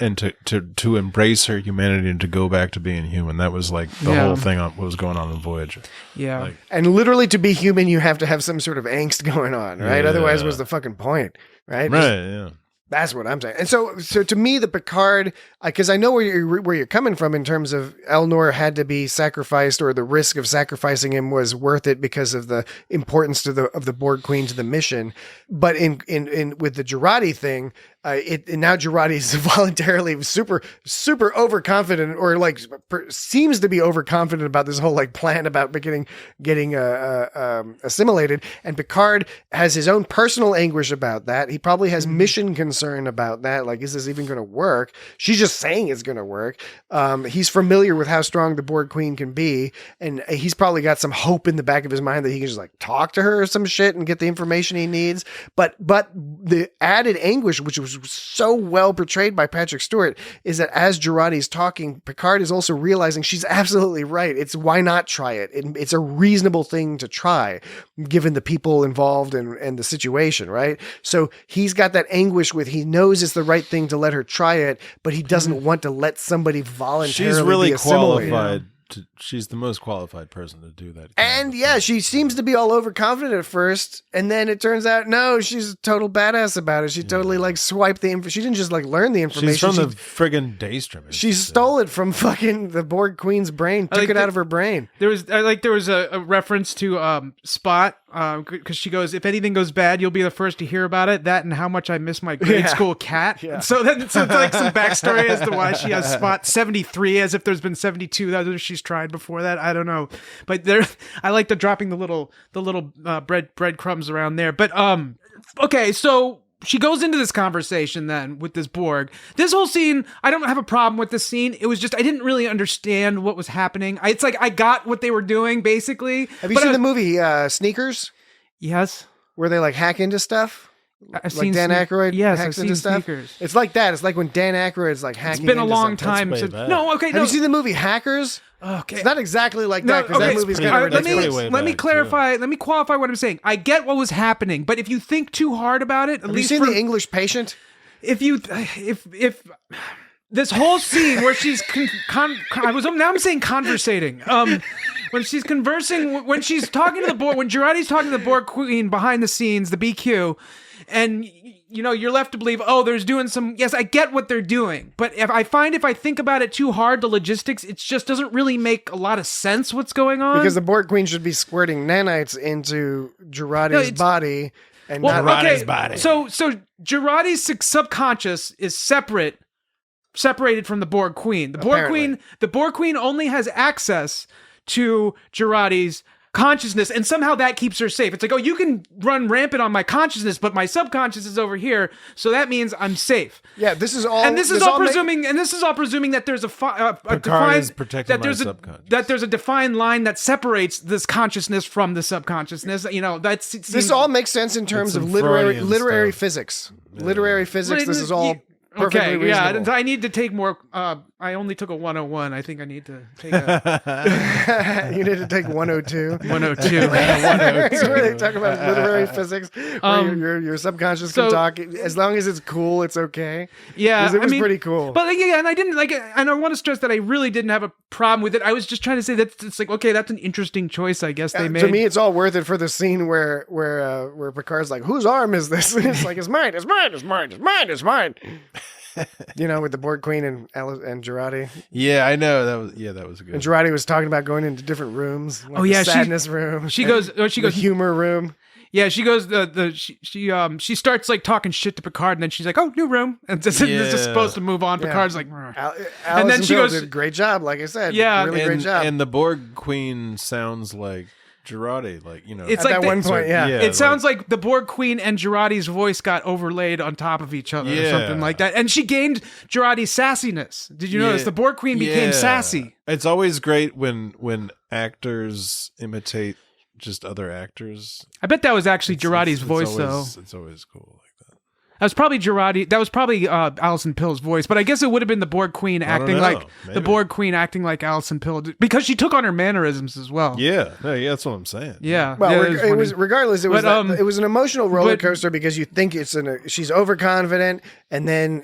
to embrace her humanity and to go back to being human. That was like the whole thing on what was going on in Voyager. Yeah. And literally, to be human, you have to have some sort of angst going on, right? Yeah. Otherwise, what's the fucking point, right? Yeah. That's what I'm saying. And so to me, the Picard, because I know where you're coming from in terms of Elnor had to be sacrificed, or the risk of sacrificing him was worth it because of the importance of the Borg Queen to the mission. But in with the Jurati thing, And now Jurati's voluntarily super overconfident, or like seems to be overconfident about this whole like plan about getting assimilated. And Picard has his own personal anguish about that. He probably has mission concern about that. Like, is this even going to work? She's just saying it's going to work. He's familiar with how strong the Borg Queen can be, and he's probably got some hope in the back of his mind that he can just like talk to her or some shit and get the information he needs. But the added anguish, which was so well portrayed by Patrick Stewart, is that as Jurati's talking, Picard is also realizing she's absolutely right. It's why not try it? It's a reasonable thing to try, given the people involved and the situation, right? So he's got that anguish he knows it's the right thing to let her try it, but he doesn't want to let somebody voluntarily She's really be assimilated. qualified. She's the most qualified person to do that. And yeah, she seems to be all overconfident at first, and then it turns out no, she's a total badass about it. She totally like swiped the info. She didn't just like learn the information. She's from the friggin' Daystrom. She stole it from fucking the Borg Queen's brain. Took it out of her brain. There was a reference to Spot, because she goes, if anything goes bad, you'll be the first to hear about it. That and how much I miss my grade school cat. Yeah. So that's like some backstory as to why she has Spot 73, as if there's been 72 that she's tried before that. I don't know, but I like the dropping the little breadcrumbs around there. But okay, so she goes into this conversation then with this Borg. This whole scene, I don't have a problem with this scene. It was just I didn't really understand what was happening. It's like I got what they were doing basically. Have you seen the movie Sneakers? Yes. Where they like hack into stuff? I've like Dan Aykroyd yes, hacks I've into seen stuff. Sneakers. It's like that. It's like when Dan Aykroyd is like hacking. It's been a into long something. time since. bad. No, okay, Have no. you seen the movie Hackers? Okay. It's not exactly like that because that movie's kind of ridiculous. Let me clarify. Let me qualify what I'm saying. I get what was happening, but if you think too hard about it, Have you seen The English Patient? If this whole scene where she's now I'm saying conversating. When she's conversing, when she's talking to the Borg, when Jurati's talking to the Borg Queen behind the scenes, the BQ, and you're left to believe, there's doing some. Yes, I get what they're doing, but if I think about it too hard, the logistics, it just doesn't really make a lot of sense. What's going on? Because the Borg Queen should be squirting nanites into Jurati's body and not Jurati's body. So Jurati's subconscious is separated from the Borg Queen. The Borg Queen only has access to Jurati's consciousness, and somehow that keeps her safe. It's like, you can run rampant on my consciousness, but my subconscious is over here, so that means I'm safe. Yeah, this is all. And this is all presuming that there's that there's a defined line that separates this consciousness from the subconsciousness. This all makes sense in terms of literary physics. Literary physics. This is all. Perfectly reasonable. Yeah, I need to take more. I only took a 101. I think I need to take a. You need to take 102. 102. Where they talk about literary physics. Where your subconscious can talk as long as it's cool. It's okay. Yeah, it was pretty cool. But and I didn't like it, and I want to stress that I really didn't have a problem with it. I was just trying to say that it's like, okay, that's an interesting choice. I guess they made. To me, it's all worth it for the scene where Picard's like, "Whose arm is this?" And it's like, "It's mine. It's mine. It's mine. It's mine. It's mine." With the Borg Queen and Jurati. Yeah, I know that was good. And Jurati was talking about going into different rooms. Like the sadness room. She goes the humor room. Yeah, she goes she starts like talking shit to Picard, and then she's like, "Oh, new room," and this is supposed to move on. Picard's like, and then she goes, did a great job, like I said. Yeah, great job. And the Borg Queen sounds like Jurati, it's at that one point, it sounds like the Borg Queen and Jurati's voice got overlaid on top of each other or something like that, and she gained Jurati's sassiness. Did you notice the Borg Queen became sassy? It's always great when actors imitate just other actors. I bet that was actually Jurati's voice, though. It's always cool. That was probably Jurati. That was probably Alison Pill's voice, but I guess it would have been the Borg Queen acting like the Borg Queen acting like Alison Pill because she took on her mannerisms as well. Yeah, that's what I'm saying. Yeah. Well, it was regardless. It was it was an emotional roller coaster because you think she's overconfident, and then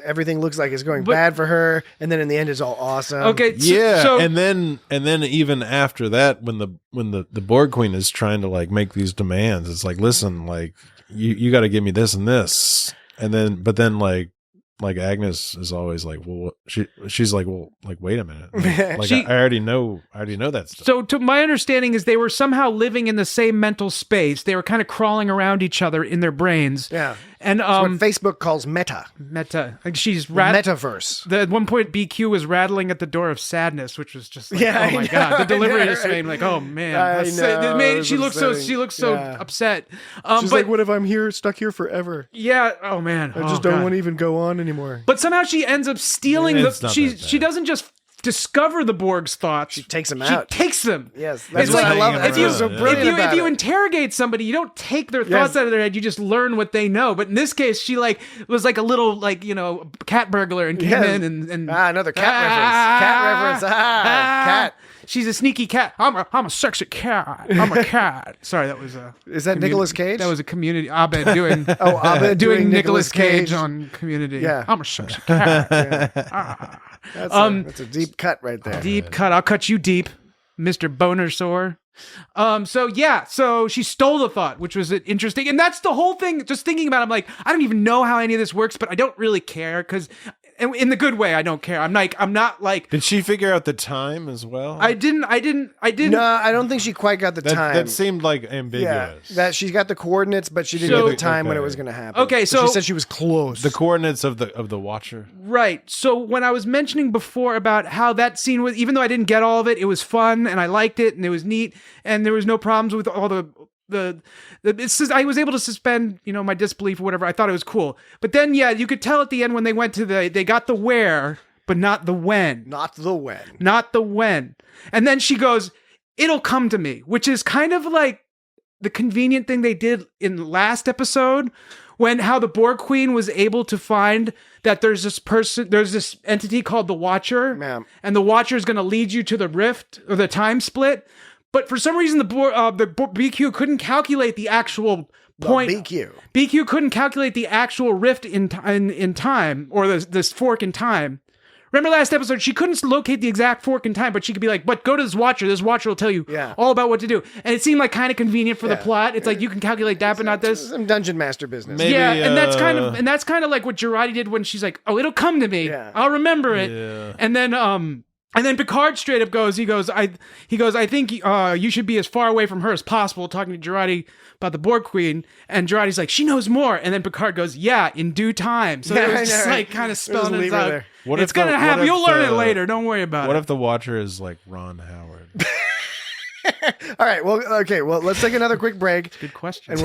everything looks like it's going bad for her, and then in the end it's all awesome. Okay. So, and then even after that, when the Borg Queen is trying to like make these demands, it's like, listen, like. You got to give me this and this, and then like Agnes is always like, well, she's like, well, like wait a minute, like I already know that stuff. So, to my understanding, is they were somehow living in the same mental space. They were kind of crawling around each other in their brains. Yeah, And It's what Facebook calls meta. Like she's Metaverse. At one point, BQ was rattling at the door of sadness, which was just like, Yeah, oh my I god, know, the delivery I know, is saying like, oh man, I know, she looks so yeah. upset. She's but like, what if I'm stuck here forever? yeah, oh man, I just don't want to even go on anymore. But somehow she ends up stealing It's not that she bad. doesn't just discover the Borg's thoughts. She takes them She out. takes them. Yes, that's It's what like I love. if That's you- what's so brilliant if you about it. interrogate somebody, you don't take their thoughts out of their head. You just learn what they know. But in this case, she was like a little cat burglar and came Yes. in and another cat reference. Cat. She's a sneaky cat. I'm a sexy cat. I'm a cat. Sorry, that was a. Is that Nicolas Cage? That was a Community. Abed doing. Abed doing Nicolas Nicolas Cage Cage on Community. Yeah. I'm a sexy cat. That's a deep cut right there. Deep cut. I'll cut you deep, Mr. Boner Sore. So she stole the thought, which was interesting. And that's the whole thing. Just thinking about it, I'm like, I don't even know how any of this works, but I don't really care because in the good way, I don't care. I'm not like. Did she figure out the time as well? I didn't. No, I don't think she quite got the time. That seemed like Yeah, ambiguous. that she's got the coordinates, but she didn't So- get the time when it Okay. was going to happen. Okay, But so- she said she was close. The coordinates of the Watcher. Right. So when I was mentioning before about how that scene was, even though I didn't get all of it, it was fun and I liked it and it was neat and there was no problems with all I was able to suspend, my disbelief or whatever. I thought it was cool. But then, yeah, you could tell at the end when they went to they got the where, but not the when. Not the when. Not the when. And then she goes, it'll come to me, which is kind of like the convenient thing they did in the last episode when how the Borg Queen was able to find that there's this entity called the Watcher, Yeah. and the Watcher is going to lead you to the rift or the time split. But for some reason, the BQ couldn't calculate the actual point. BQ couldn't calculate the actual rift in time or this fork in time. Remember last episode, she couldn't locate the exact fork in time, but she could be like, but go to this Watcher. This Watcher will tell you all about what to do. And it seemed like kind of convenient for the plot. It's like you can calculate that, but not this. Some dungeon master business. Maybe, Yeah, and that's kind of like what Jurati did when she's like, "Oh, it'll come to me. Yeah. I'll remember it." Yeah. And then Picard straight up goes, I think you should be as far away from her as possible, talking to Jurati about the Borg Queen. And Jurati's like, she knows more. And then Picard goes, yeah, in due time. So it was just like kind of spelling it out. there. It's going to happen. You'll learn it later. Don't worry about it. What if the Watcher is like Ron Howard? All right. Well, okay. Well, let's take another quick break. Good question. And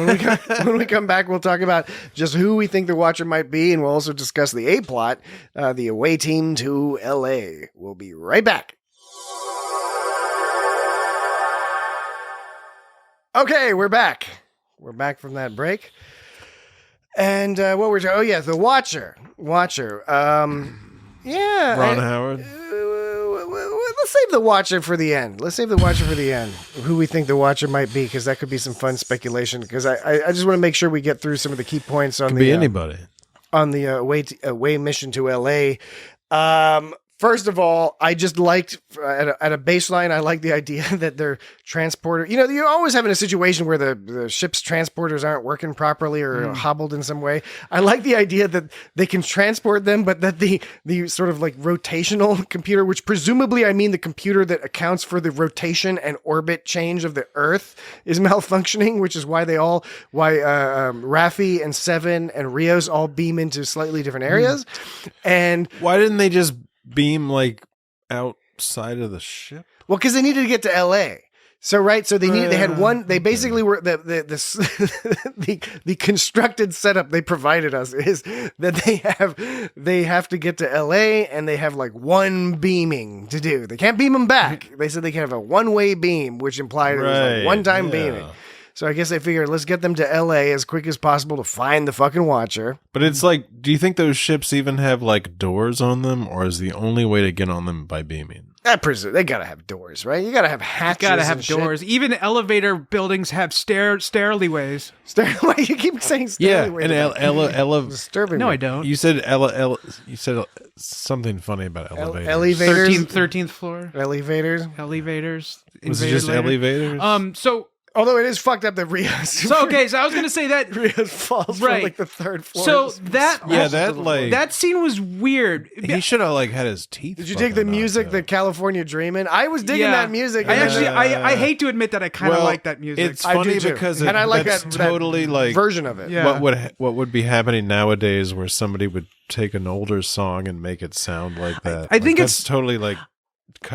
when we come back, we'll talk about just who we think the Watcher might be, and we'll also discuss the A plot, the away team to LA. We'll be right back. Okay, we're back. We're back from that break. And what we're talking? Oh yeah, the Watcher. Yeah. Ron Howard. Let's save the Watcher for the end. Who we think the Watcher might be, because that could be some fun speculation. Because I just want to make sure we get through some of the key points on Could the be anybody. on the away mission to LA. First of all, I just liked at a baseline. I like the idea that their transporter. You're always having a situation where the ship's transporters aren't working properly or hobbled in some way. I like the idea that they can transport them, but that the sort of like rotational computer, which presumably I mean the computer that accounts for the rotation and orbit change of the Earth, is malfunctioning, which is why Raffi and Seven and Rios all beam into slightly different areas. And Why didn't they just beam like outside of the ship? well, because they needed to get to LA. So they had one. They basically were the constructed setup they provided us is that they have to get to LA and they have like one beaming to do. They can't beam them back. They said they can have a one-way beam, which implied it was like one-time beaming. So I guess they figured, let's get them to LA as quick as possible to find the fucking Watcher. But it's like, do you think those ships even have like doors on them, or is the only way to get on them by beaming? I presume they gotta have doors, right? You gotta have hatches. Gotta have and shit. doors. Even elevator buildings have stairwayways. Why you keep saying stairway? Disturbing. No, me. I don't. You said you said something funny about elevators. Elevators. 13th floor. Elevators. Elevators. Was it invaded just later. elevators? So Although it is fucked up that Rios. So okay, so I was gonna say that Rios falls from Right. like the third floor. So that that scene was weird. he should have like had his teeth. Did you dig the fucking music, knocked the out. California Dreamin? I was digging that music. I and actually, then, I hate to admit that I kind of Well, like that music. It's I do funny too. because And I like that's that totally like version of it. Yeah. what would be happening nowadays where somebody would take an older song and make it sound like that. I think that's it's- totally like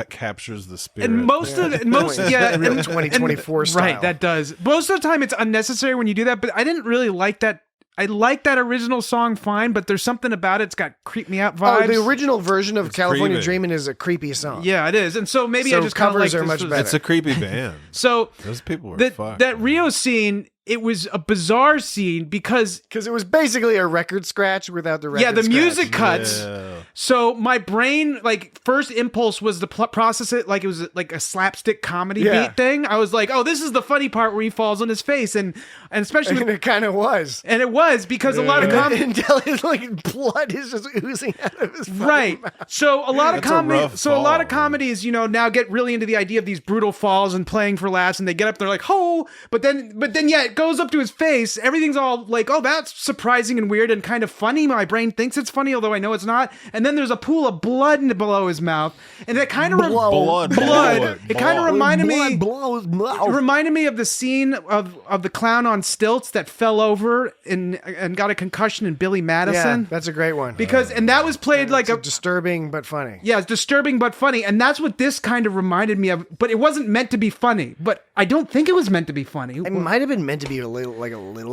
captures the spirit. and most Yeah. of the, most yeah, Real and- 2024 and- style. Right, that does. Most of the time, it's unnecessary when you do that. But I didn't really like that. I like that original song fine, but there's something about it's got creep me out vibes. Oh, the original version of It's California creepy. Dreamin' is a creepy song. Yeah, it is. And so maybe So I just kind of covers like are much better. It's a creepy band. So Those people were that fucked. that Rio scene, it was a bizarre scene because Because it was basically a record scratch without the record yeah, the scratch. music cuts. Yeah. So my brain, like, first impulse was to process it like it was like a slapstick comedy Yeah. beat thing. I was like, oh, this is the funny part where he falls on his face, and especially And with, it kind of was. and it was because a lot of comedy. Until his like blood is just oozing out of his fucking Right. mouth. So a lot of That's a comedy. rough So a lot of fall, comedies, now get really into the idea of these brutal falls and playing for laughs, and they get up, they're like, oh, but then, yeah, it goes up to his face. Everything's all like, oh, that's surprising and weird and kind of funny. My brain thinks it's funny, although I know it's not. And then there's a pool of blood below his mouth, and that kind of Blood. It kind of reminded me. blows It mouth. reminded me of the scene of the clown on stilts that fell over and got a concussion in Billy Yeah, Madison. that's a great one. Because and that was played like It's a disturbing but funny. yeah, it's disturbing but funny, and that's what this kind of reminded me of. But it wasn't meant to be funny. But I don't think it was meant to be funny. It might have been meant to be a little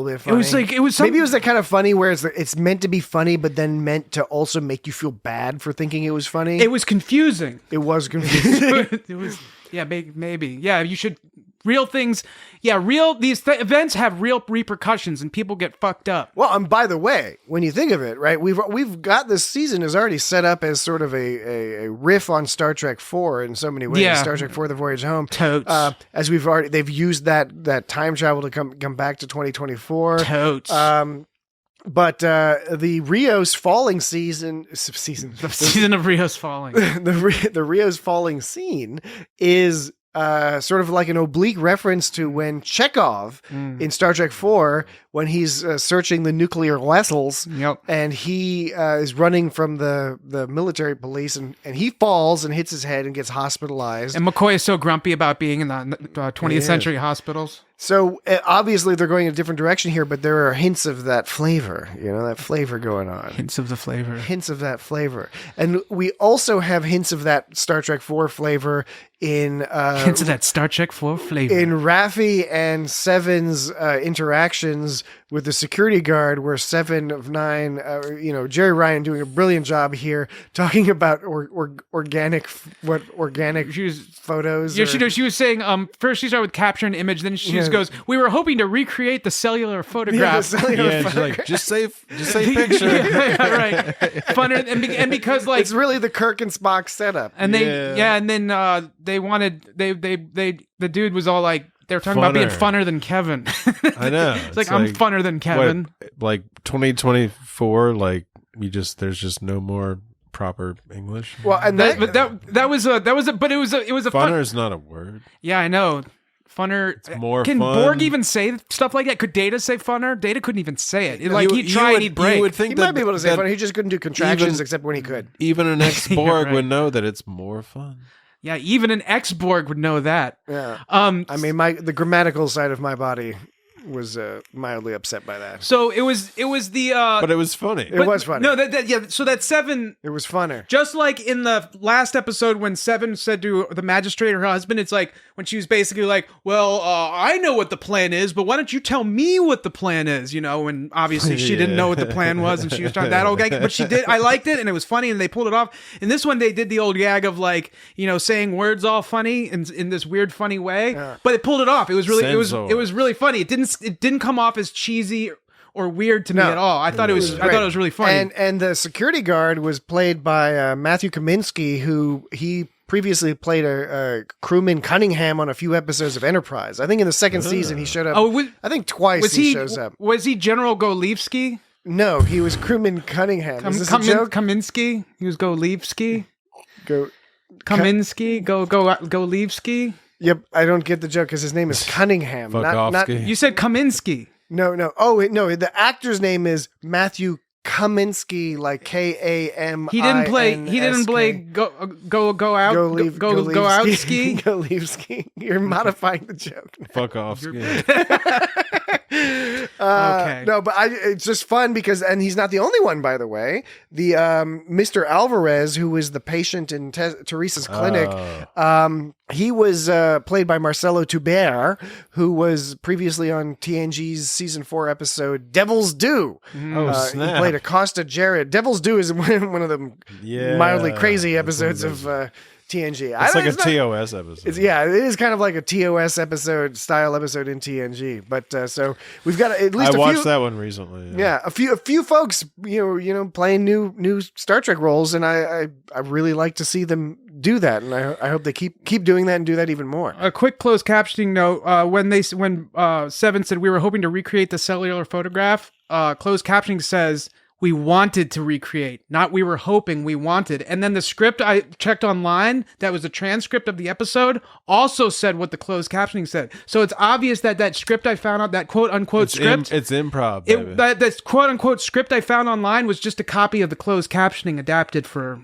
bit funny. It was some- maybe it was that kind of funny where it's meant to be funny, but then meant to also make you feel bad for thinking it was funny. It was confusing. It was confusing. It was yeah, maybe yeah. You should real things. Yeah, these events have real repercussions, and people get fucked up. Well, and by the way, when you think of it, right, we've got this season is already set up as sort of a riff on Star Trek 4 in so many ways. Yeah. Star Trek 4: The Voyage Home. Totes. As they've used that time travel to come back to 2024. Totes. But the Rios falling season, the season of Rios falling. the Rios falling scene is sort of like an oblique reference to when Chekov in Star Trek 4, when he's searching the nuclear vessels, Yep. and he is running from the military police, and he falls and hits his head and gets hospitalized. And McCoy is so grumpy about being in the 20th is. century hospitals. So obviously they're going in a different direction here, but there are hints of that flavor, that flavor going on. Hints of the flavor. Hints of that flavor. And we also have hints of that Star Trek 4 flavor in Hints of that Star Trek 4 flavor. in Raffi and Seven's interactions with the security guard, where 7 of 9, Jerry Ryan doing a brilliant job here, talking about organic She was- photos. Yeah, or- she was saying, first she started with capture an image, then she just goes, we were hoping to recreate the cellular photograph. Yeah, the cellular Yeah, she's like, just say picture. Yeah, right. Funner, and because like, it's really the Kirk and Spock setup. and they, Yeah. and then they wanted, the dude was all like, they were talking about being Funner. funner than Kevin. I know. It's like, I'm funner than Kevin. Like 2024, like there's just no more proper English. Well, and But it was a fun. Funner is not a word. Yeah, I know. Funner. more Can fun. Borg even say stuff like that? Could Data say funner? Data couldn't even say it. Like You- he'd you try would- and he'd break. You would he think might that, be able to say that funny. He just couldn't do contractions even- except when he could. even an ex-Borg right. would know that it's more fun. Yeah, even an ex-Borg would know that. Yeah. I mean, the grammatical side of my body was mildly upset by that. So it was the. But it was funny. It was funny. No, yeah. So that Seven, It was funner. just like in the last episode when Seven said to the magistrate, her husband, it's like when she was basically like, "Well, I know what the plan is, but why don't you tell me what the plan is?" And obviously she didn't know what the plan was, and she was trying that old gag, but she did. I liked it, and it was funny, and they pulled it off. In this one, they did the old gag of like, saying words all funny in this weird, funny way, but it pulled it off. It was really, Sensor. it was really funny. It didn't come off as cheesy or weird to me No. at all. I thought it was really funny. And the security guard was played by Matthew Kaminsky, who he previously played a crewman Cunningham on a few episodes of Enterprise. I think in the second season he showed up. I think twice he shows up. Was he General Golevsky? No, he was crewman Cunningham. Is this a joke? Kaminsky? He was Golevsky? Go. Kaminsky? Golevsky? Yep, I don't get the joke because his name is Cunningham. Not You said Kaminsky. no. Oh wait, no. The actor's name is Matthew Kaminsky, like K-A-M. He didn't play. Go out. Go out ski. Go leave ski. You're modifying the joke. Fuck off ski. Okay. No, but it's just fun because, and he's not the only one, by the way. The Mr. Alvarez, who was the patient in Teresa's clinic, he was played by Marcelo Tubert, who was previously on TNG's season 4 episode Devil's Due. Snap. He played Acosta Jared. Devil's Due is one of the mildly crazy episodes of TNG. It's like a TOS episode. It is kind of like a TOS style episode in TNG. But so we've got at least I watched that one recently. Yeah, a few folks, playing new Star Trek roles, and I really like to see them do that, and I hope they keep doing that and do that even more. A quick closed captioning note: when Seven said we were hoping to recreate the cellular photograph, closed captioning says we wanted to recreate, not we were hoping, we wanted. And then the script I checked online, that was a transcript of the episode, also said what the closed captioning said. So it's obvious that script I found out, that quote unquote script. It's improv, baby. That quote unquote script I found online was just a copy of the closed captioning adapted for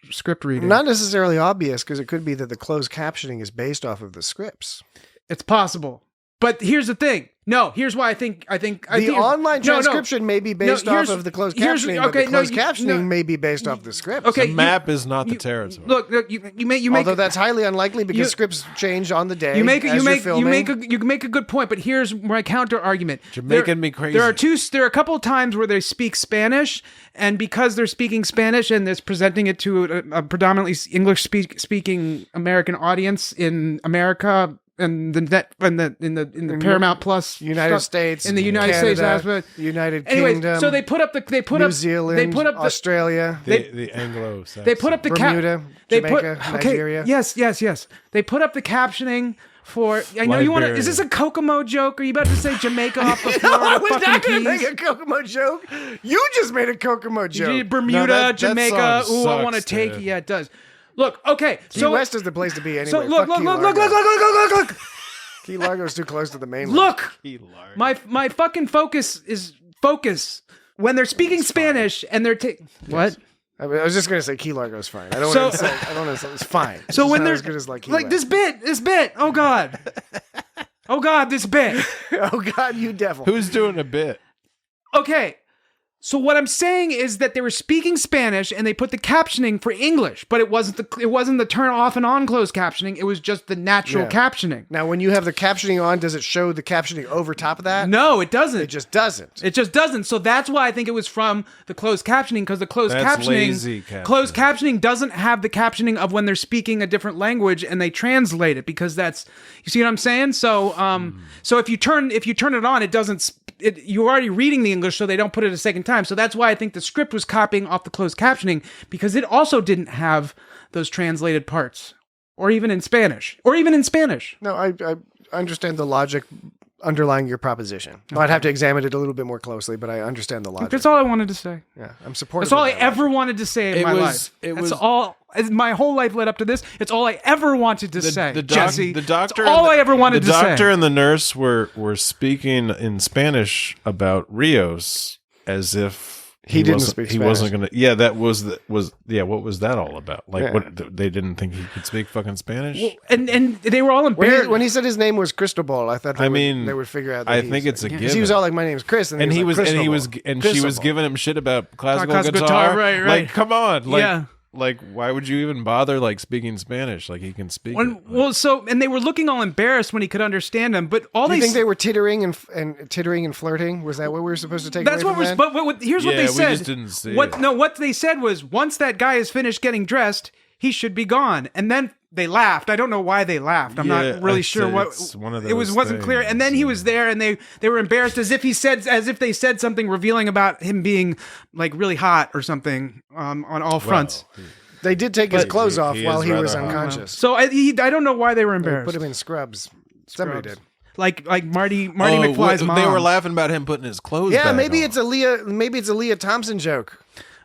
script reading. Not necessarily obvious, because it could be that the closed captioning is based off of the scripts. It's possible. But here's the thing. No, here's why I think the online transcription may be based off of the closed captioning, but the closed captioning may be based off the script. Okay, the map is not the territory. Look, you make although that's highly unlikely because scripts change on the day. You make a good point, but here's my counter argument. You're making me crazy. There are a couple of times where they speak Spanish, and because they're speaking Spanish and it's presenting it to a predominantly English speaking American audience in America. And in the Paramount Plus United States, in the United States aspect, United Kingdom. So they put up New Zealand, Australia, the Anglo. They put up the Bermuda, Jamaica, Nigeria. Yes. They put up the captioning for. I know you want to. Is this a Kokomo joke? Are you about to say Jamaica off the floor? I was not going to make a Kokomo joke. You just made a Kokomo joke. Bermuda, Jamaica. Ooh, I want to take it. Yeah, it does. Look, okay. Key West is the place to be anyway. So look. Key Largo's too close to the mainland. Look, my fucking focus is focus. When they're speaking Spanish and they're what? I was just gonna say Key Largo's fine. I don't want to say. I don't want to say it's fine. So when they're as good as like this bit. Oh god. This bit. Oh god, you devil. Who's doing a bit? Okay. So what I'm saying is that they were speaking Spanish and they put the captioning for English, but it wasn't the turn off and on closed captioning. It was just the natural captioning. Now, when you have the captioning on, does it show the captioning over top of that? No, it doesn't. It just doesn't. So that's why I think it was from the closed captioning, because the closed captioning doesn't have the captioning of when they're speaking a different language and they translate it, because that's, you see what I'm saying? So so if you turn it on, it doesn't. You're already reading the English, so they don't put it a second time. So that's why I think the script was copying off the closed captioning, because it also didn't have those translated parts, or even in Spanish. No, I understand the logic underlying your proposition. Okay. I'd have to examine it a little bit more closely, but I understand the logic. That's all I wanted to say. Yeah, I'm supportive. That's all I ever wanted to say in my life. My whole life led up to this. It's all I ever wanted to say. Jesse, the doctor, it's all I ever wanted to say. The doctor and the nurse were speaking in Spanish about Rios as if he didn't speak Spanish. He wasn't going to. Yeah, that was what was that all about? Like, what, they didn't think he could speak fucking Spanish? Well, and they were all embarrassed when he said his name was Cristobal. I thought they would figure out. That I think it's a given. He was all like, "My name's Chris," and she was giving him shit about classical guitar. Right. Like, come on, Like, why would you even bother speaking Spanish? Like, he can speak. And they were looking all embarrassed when he could understand them. But all you think they were tittering and flirting? Was that what we were supposed to take? That's away what from we're. But here's what they said. We just didn't see what they said was, once that guy is finished getting dressed, he should be gone. And then they laughed. I don't know why they laughed. I'm not really sure what. One of those wasn't clear. And then he was there, and they were embarrassed as if they said something revealing about him being like really hot or something on all fronts. They did take his clothes off while he was unconscious. So I don't know why they were embarrassed. They put him in scrubs. Somebody did. Like Marty McFly's mom. They were laughing about him putting his clothes back maybe on. it's a Leah Thompson joke.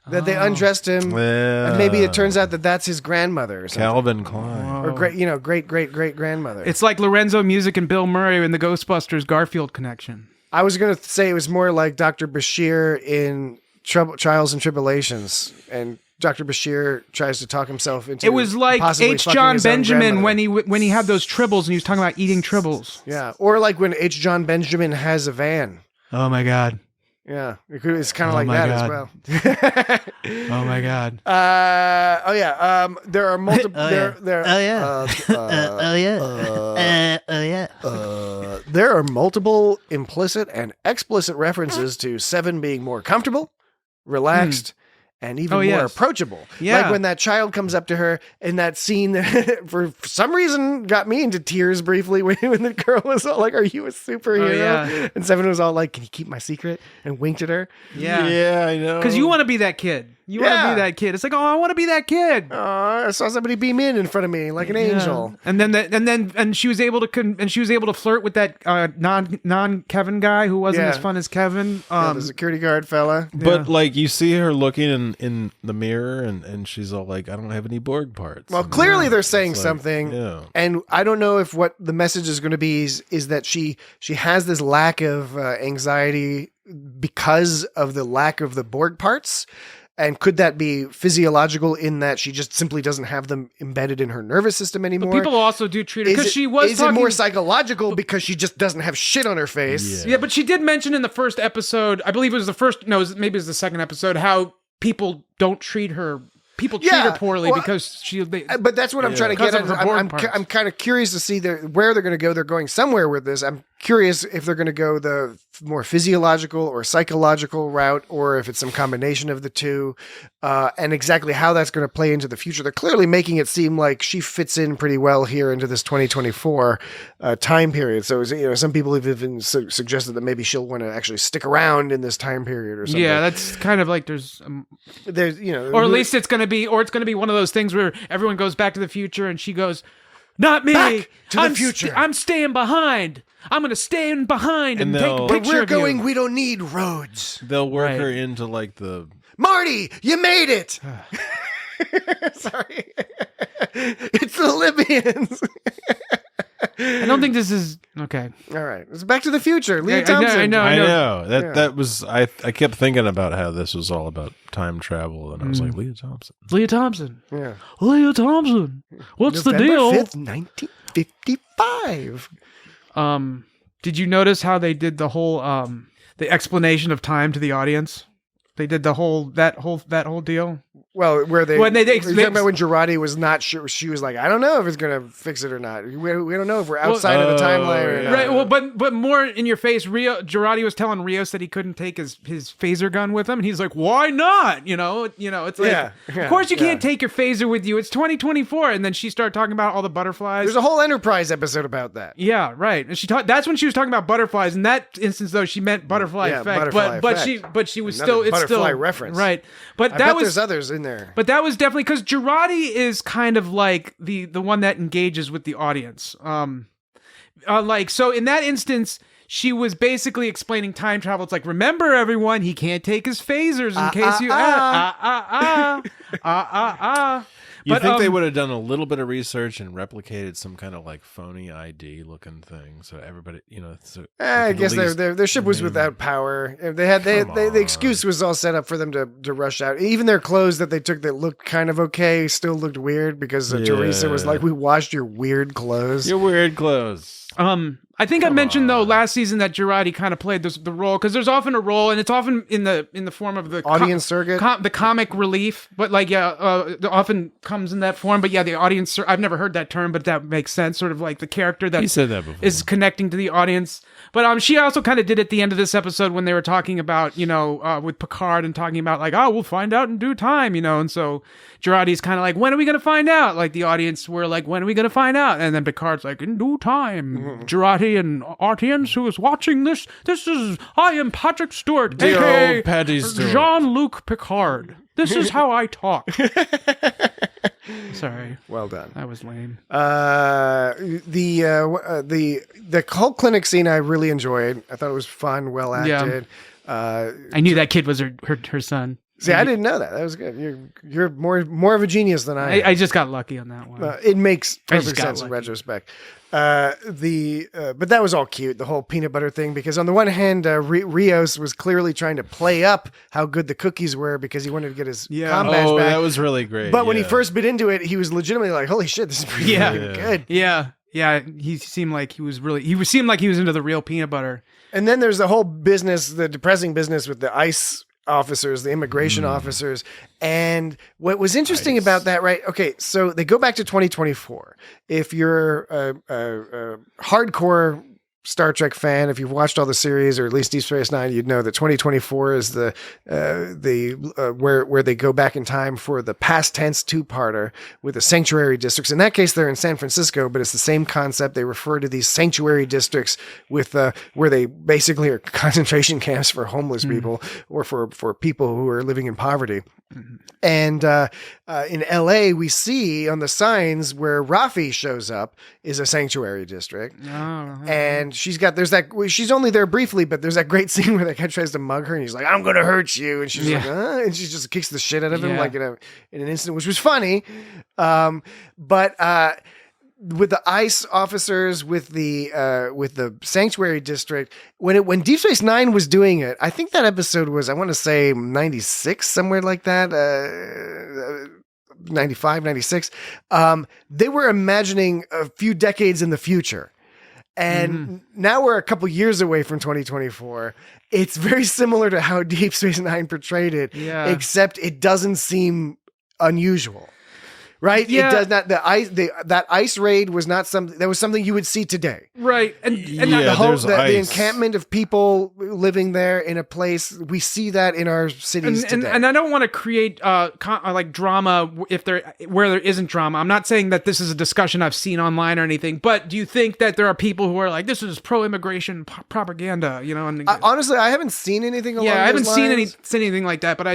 that they undressed him, and maybe it turns out that that's his grandmother or something. Calvin Klein. Or great grandmother. It's like Lorenzo Music and Bill Murray in the Ghostbusters Garfield connection. I was going to say it was more like Dr. Bashir in Trials and Tribulations, and Dr. Bashir tries to talk himself into. It was like H. John Benjamin when he had those tribbles and he was talking about eating tribbles. Yeah, or like when H. John Benjamin has a van. Oh my God. Yeah, it's kind of like that as well. Oh my God. There are multiple. There are multiple implicit and explicit references to Seven being more comfortable, relaxed, and even more approachable. Yeah. Like when that child comes up to her in that scene that for some reason got me into tears briefly when the girl was all like, "Are you a superhero?" Oh, yeah. And Seven was all like, "Can you keep my secret?" and winked at her. Yeah. Yeah, I know. Because you want to be that kid. You want to be that kid. It's like, oh, I want to be that kid. I saw somebody beam in front of me like an angel. And then she was able to flirt with that non Kevin guy who wasn't as fun as Kevin. The security guard fella. But like you see her looking in the mirror and she's all like, I don't have any Borg parts. Well, clearly they're saying something. Yeah. And I don't know if what the message is going to be is that she has this lack of anxiety because of the lack of the Borg parts. And could that be physiological in that she just simply doesn't have them embedded in her nervous system anymore? But people also do treat her because she was. Is it more psychological because she just doesn't have shit on her face? Yeah, but she did mention in the first episode, I believe it was the first. No, maybe it was the second episode. How people don't treat her. People treat her poorly because she. But that's what I'm trying to get at. I'm kind of curious to see where they're going to go. They're going somewhere with this. I'm curious if they're going to go the more physiological or psychological route, or if it's some combination of the two, and exactly how that's going to play into the future. They're clearly making it seem like she fits in pretty well here into this 2024 time period. So, some people have even suggested that maybe she'll want to actually stick around in this time period or something. Yeah, that's kind of like there's or at least it's going to be one of those things where everyone goes back to the future and she goes, "Not me, back to the future. I'm staying behind. I'm going to stand behind and take a picture we're of you." going. We don't need roads. They'll work her into like the Marty. You made it. Sorry, it's the Libyans. I don't think this is okay. All right, it's Back to the Future. Leah Thompson. I know. That was I kept thinking about how this was all about time travel, and I was like, Leah Thompson. Yeah. Leah Thompson. What's November the deal? 5th, 1955. Did you notice how they did the whole the explanation of time to the audience? They did that whole deal. Well, where they when they talking about when Jurati was not sure, she was like, "I don't know if it's gonna fix it or not. We don't know if we're outside of the timeline or not." Right. Well, but more in your face, Jurati was telling Rios that he couldn't take his phaser gun with him, and he's like, "Why not? It's like, of course you can't take your phaser with you. It's 2024." And then she started talking about all the butterflies. There's a whole Enterprise episode about that. Yeah, right. And that's when she was talking about butterflies. In that instance, though, she meant butterfly effect. But she was Another still butterfly reference, right? But there's others in there. But that was definitely because Jurati is kind of like the one that engages with the audience. So in that instance, she was basically explaining time travel. It's like, remember everyone, he can't take his phasers in case you You think they would have done a little bit of research and replicated some kind of like phony ID looking thing, so everybody, I guess their ship was without power. The excuse was all set up for them to rush out. Even their clothes that they took that looked kind of okay still looked weird because Teresa was like, "We washed your weird clothes. Your weird clothes." I think I mentioned though last season that Jurati kind of played the role because there's often a role, and it's often in the form of the audience surrogate, the comic relief. But it often comes in that form. But yeah, the audience. I've never heard that term, but that makes sense. Sort of like the character that he said that before is connecting to the audience. But she also kind of did at the end of this episode when they were talking about with Picard and talking about like, we'll find out in due time, and so Jurati's kind of like, when are we going to find out? Like the audience were like, when are we going to find out? And then Picard's like, in due time. Jurati and audience who is watching this is I am Patrick Stewart, dear aka old Patty Stewart. Jean-Luc Picard. This is how I talk. Sorry. Well done. That was lame. The whole clinic scene I really enjoyed. I thought it was fun, well acted. I knew that kid was her son. See, I didn't know that. That was good. You're more of a genius than I am. I just got lucky on that one. It makes I just perfect got sense in lucky. retrospect. But that was all cute, the whole peanut butter thing, because on the one hand, Rios was clearly trying to play up how good the cookies were because he wanted to get his comm badge Oh, back. that was really great. But when he yeah. first bit into it, he was legitimately like, "Holy shit, this is pretty fucking good." Yeah. He seemed like he was seemed like he was into the real peanut butter. And then there's the whole business, the depressing business with the ICE officers, the immigration officers. And what was interesting about that, right? Okay, so they go back to 2024. If you're a hardcore Star Trek fan, if you've watched all the series or at least Deep Space Nine, you'd know that 2024 is the where they go back in time for the past tense two-parter with the sanctuary districts. In that case, they're in San Francisco, but it's the same concept. They refer to these sanctuary districts with where they basically are concentration camps for homeless people or for people who are living in poverty. And in LA, we see on the signs where Rafi shows up is a sanctuary district. And she's only there briefly, but there's that great scene where that guy tries to mug her and he's like, "I'm going to hurt you." And she's like, and she just kicks the shit out of him like in an instant, which was funny. But with the ICE officers, with the sanctuary district, when Deep Space Nine was doing it, I think that episode was, I want to say 96, somewhere like that, 95, 96. They were imagining a few decades in the future. And now we're a couple years away from 2024. It's very similar to how Deep Space Nine portrayed it, except it doesn't seem unusual. Right? Yeah. It does not. That ice raid was not something that was something you would see today. Right. And the encampment of people living there in a place, we see that in our cities today. And I don't want to create like drama where there isn't drama. I'm not saying that this is a discussion I've seen online or anything, but do you think that there are people who are like, this is pro-immigration propaganda, you know? And honestly, I haven't seen anything along I haven't those seen lines. anything like that, but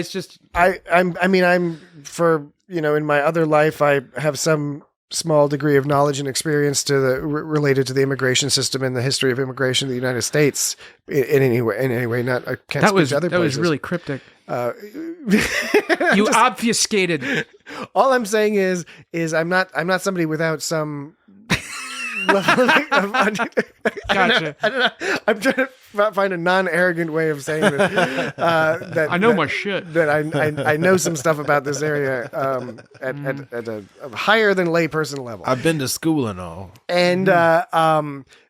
in my other life, I have some small degree of knowledge and experience related to the immigration system and the history of immigration in the United States in any way. Not I can't that speak was to other that places. was really cryptic. You obfuscated. All I'm saying is I'm not somebody without some. Gotcha. I don't know. I'm trying to find a non-arrogant way of saying this. That I know my shit. That I know some stuff about this area at a higher than layperson level. I've been to school and all. And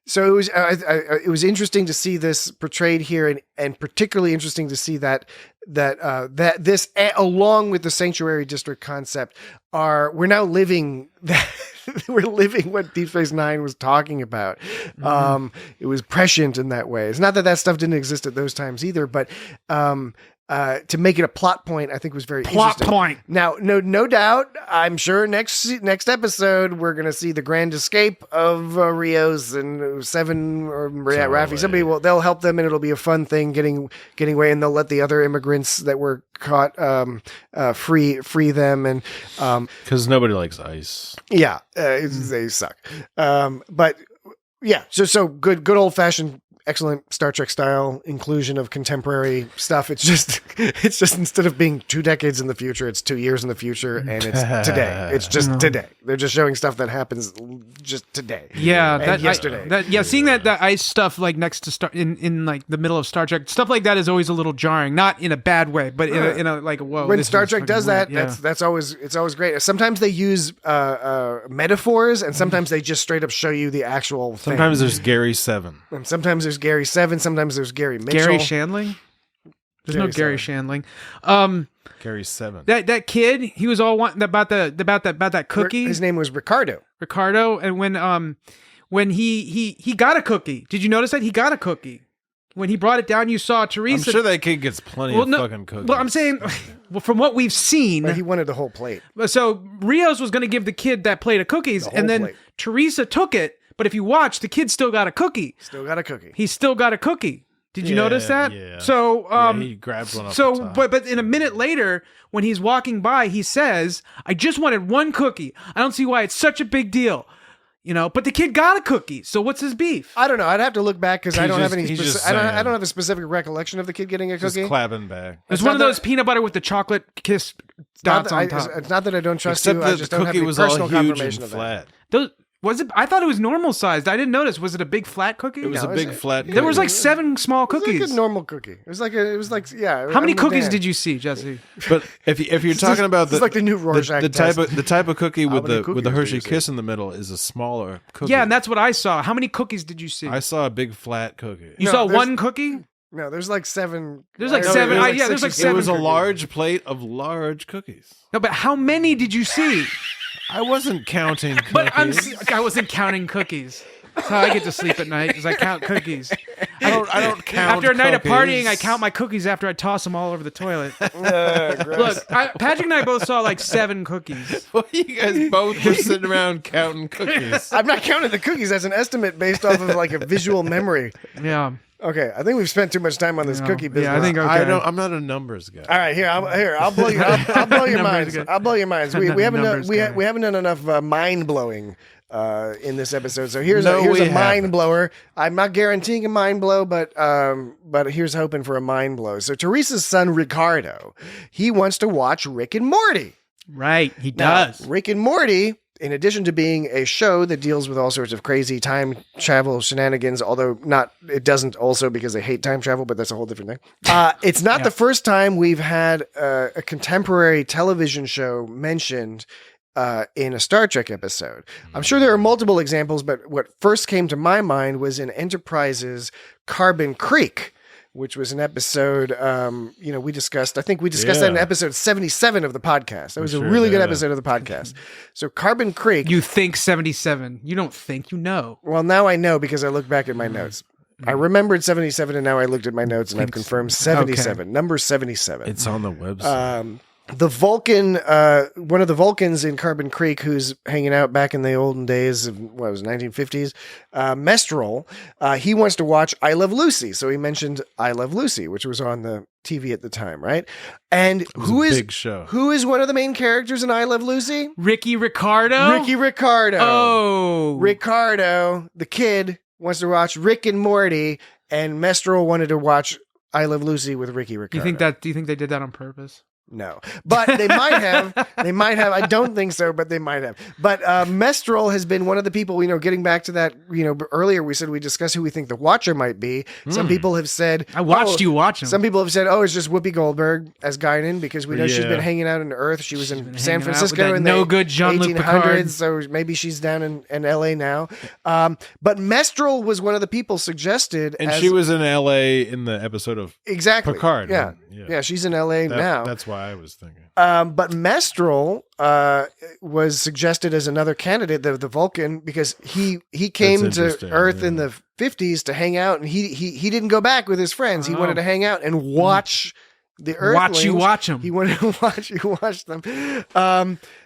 so it was interesting to see this portrayed here, and particularly interesting to see that this, along with the sanctuary district concept, we're now living that. We're living what Deep Space Nine was talking about. It was prescient in that way. It's not that stuff didn't exist at those times either, but to make it a plot point, I think was very interesting. Point. Now, no doubt, I'm sure next episode we're going to see the grand escape of Rios and Seven or Raffi. They'll help them, and it'll be a fun thing getting away, and they'll let the other immigrants that were caught free them, and because nobody likes ice. Yeah, they suck. But yeah, so good old fashioned. Excellent Star Trek style inclusion of contemporary stuff. It's just instead of being 2 decades in the future, it's 2 years in the future, and it's today. It's just today. They're just showing stuff that happens just today. Yeah, and yesterday. Seeing that ice stuff like next to Star in like the middle of Star Trek, stuff like that is always a little jarring. Not in a bad way, but in a like whoa. When Star Trek does that, it's always great. Sometimes they use metaphors, and sometimes they just straight up show you the actual thing. Sometimes there's Gary 7. And sometimes there's Gary 7, sometimes there's Gary Mitchell. Gary Shandling? There's no Gary Shandling. Gary 7. That kid, he was all wanting about that cookie. His name was Ricardo. And when he got a cookie. Did you notice that he got a cookie? When he brought it down, you saw Teresa. I'm sure that kid gets plenty of fucking cookies. Well, I'm saying, from what we've seen, he wanted the whole plate. So Rios was going to give the kid that plate of cookies, and then Teresa took it. But if you watch, the kid still got a cookie. He still got a cookie. Did you notice that? Yeah. So he grabbed one off the top. but in a minute later, when he's walking by, he says, "I just wanted one cookie. I don't see why it's such a big deal." but the kid got a cookie. So what's his beef? I don't know. I'd have to look back because I don't have any. he's just I don't saying. have a specific recollection of the kid getting a Just cookie. clapping back. It's one of those peanut butter with the chocolate kiss dots on top. It's not that I don't trust Except you. I that just the don't have cookie any was all personal huge confirmation and of that. flat. Was it? I thought it was normal sized. I didn't notice. Was it a big flat cookie? It was a big flat cookie. There was like 7 small It was cookies. like a normal cookie. It was like yeah. How many cookies did you see, Jesse? But if you're talking about It's like the new Rorschach the type of cookie How with many the cookies Hershey did you see? Kiss in the middle is a smaller cookie. Yeah, and that's what I saw. How many cookies did you see? I saw a big flat cookie. You No, saw there's- one cookie? No, there's like 7. There's like No, 7. there's Yeah, there's like 6 or 7. It was a cookies. large plate of large cookies. No, but how many did you see? I wasn't counting cookies. But I wasn't counting cookies. That's how I get to sleep at night, because I count cookies. I don't count. After a night of cookies. partying, I count my cookies after I toss them all over the toilet. Look, Patrick and I both saw like 7 cookies. Well, you guys both were sitting around counting cookies. I'm not counting the cookies. That's an estimate based off of like a visual memory. Yeah. Okay, I think we've spent too much time on this cookie business. Yeah, I think okay. I'm not a numbers guy. All right, I'll blow you. I'll blow your minds. good. I'll blow your minds. We haven't done, Numbers guy. we haven't done enough mind blowing in this episode. So here's No, a we mind haven't. blower. I'm not guaranteeing a mind blow, but here's hoping for a mind blow. So Teresa's son Ricardo, he wants to watch Rick and Morty. Right, he Now, does. Rick and Morty, in addition to being a show that deals with all sorts of crazy time travel shenanigans, although it doesn't also because they hate time travel, but that's a whole different thing. It's not the first time we've had a contemporary television show mentioned in a Star Trek episode. I'm sure there are multiple examples, but what first came to my mind was in Enterprise's Carbon Creek, which was an episode, we discussed. I think we discussed that in Yeah. episode 77 of the podcast. That was a sure really good did. episode of the podcast. So Carbon Creek. You think 77. You don't think, you know. Well, now I know because I looked back at my notes. I remembered 77, and now I looked at my notes, and I've confirmed 77. Number 77. It's on the website. The Vulcan, one of the Vulcans in Carbon Creek, who's hanging out back in the olden days of what was it, 1950s, Mestrel, he wants to watch I Love Lucy. So he mentioned I Love Lucy, which was on the TV at the time, right? And was who a is big show. Who is one of the main characters in I Love Lucy? Ricky Ricardo? Ricky Ricardo. Oh. Ricardo, the kid, wants to watch Rick and Morty, and Mestrel wanted to watch I Love Lucy with Ricky Ricardo. Do you think they did that on purpose? No, but they might have. They might have. I don't think so, but they might have. But Mestrel has been one of the people. Getting back to that. Earlier we said we discussed who we think the Watcher might be. Some people have said I watched you watch him. Some people have said, "Oh, it's just Whoopi Goldberg as Guinan," because we know she's Yeah. been hanging out in Earth. She was in San hanging out with Francisco that in no the good Jean-Luc Picard. 1800s, so maybe she's down in L.A. now. But Mestrel was one of the people suggested, And as, she was in L.A. in the episode of exactly Picard. Yeah, yeah, she's in L.A. now. That's why I was thinking. But Mestrel was suggested as another candidate, the Vulcan, because he came That's to interesting, Earth yeah. in the 50s to hang out, and he didn't go back with his friends. He wanted to hang out and watch the Earthlings. Watch you watch him. He wanted to watch you watch them.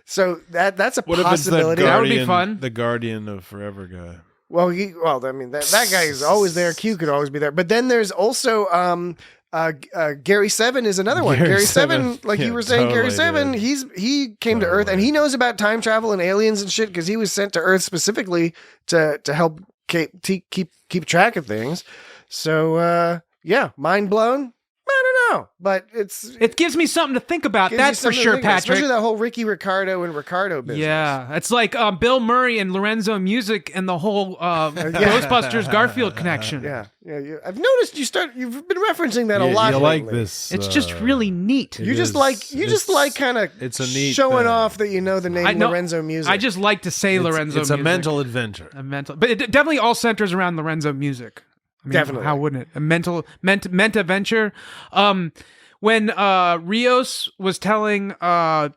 So that's a What if it's the possibility. That would be Guardian, fun. the Guardian of Forever guy? Well, I mean that guy is always there. Q could always be there. But then there's also Gary Seven is another one. Gary Gary Seven, Seven. like you Yeah, were saying, Gary totally, Seven, dude. he came to Earth and he knows about time travel and aliens and shit because he was sent to Earth specifically to help keep track of things. So mind blown. I don't know, but It gives me something to think about. gives you That's for something to sure, think about, Patrick. especially that whole Ricky Ricardo and Ricardo business. Yeah, it's like Bill Murray and Lorenzo Music and the whole Ghostbusters Garfield connection. Yeah. I've noticed you've been referencing that a lot. You like lately. this? It's just really neat. it You just is- like kind of it's a neat showing thing. off that you know the name I know- Lorenzo Music. I just like to say Lorenzo It's Music. a mental adventure. But it definitely all centers around Lorenzo Music. I mean, Definitely. How wouldn't it? A meant adventure. When Rios was telling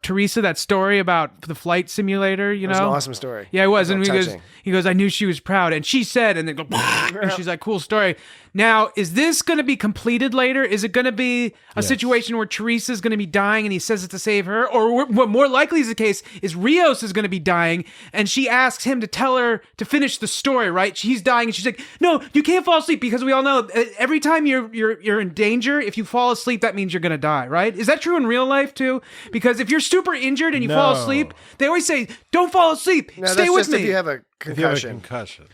Teresa that story about the flight simulator, It was an awesome story. Yeah, it was. And Touching. he goes, I knew she was proud. And she said, and then go, and she's like, cool story. Now, is this going to be completed later? Is it going to be a situation where Teresa's going to be dying and he says it to save her? Or what more likely is the case is Rios is going to be dying and she asks him to tell her to finish the story, right? He's dying and she's like, no, you can't fall asleep because we all know every time you're in danger, if you fall asleep, that means you're going to die, right? Is that true in real life too? Because if you're super injured and you fall asleep, they always say, don't fall asleep. No, Stay that's with just me. if you have a If you have a concussion. concussion.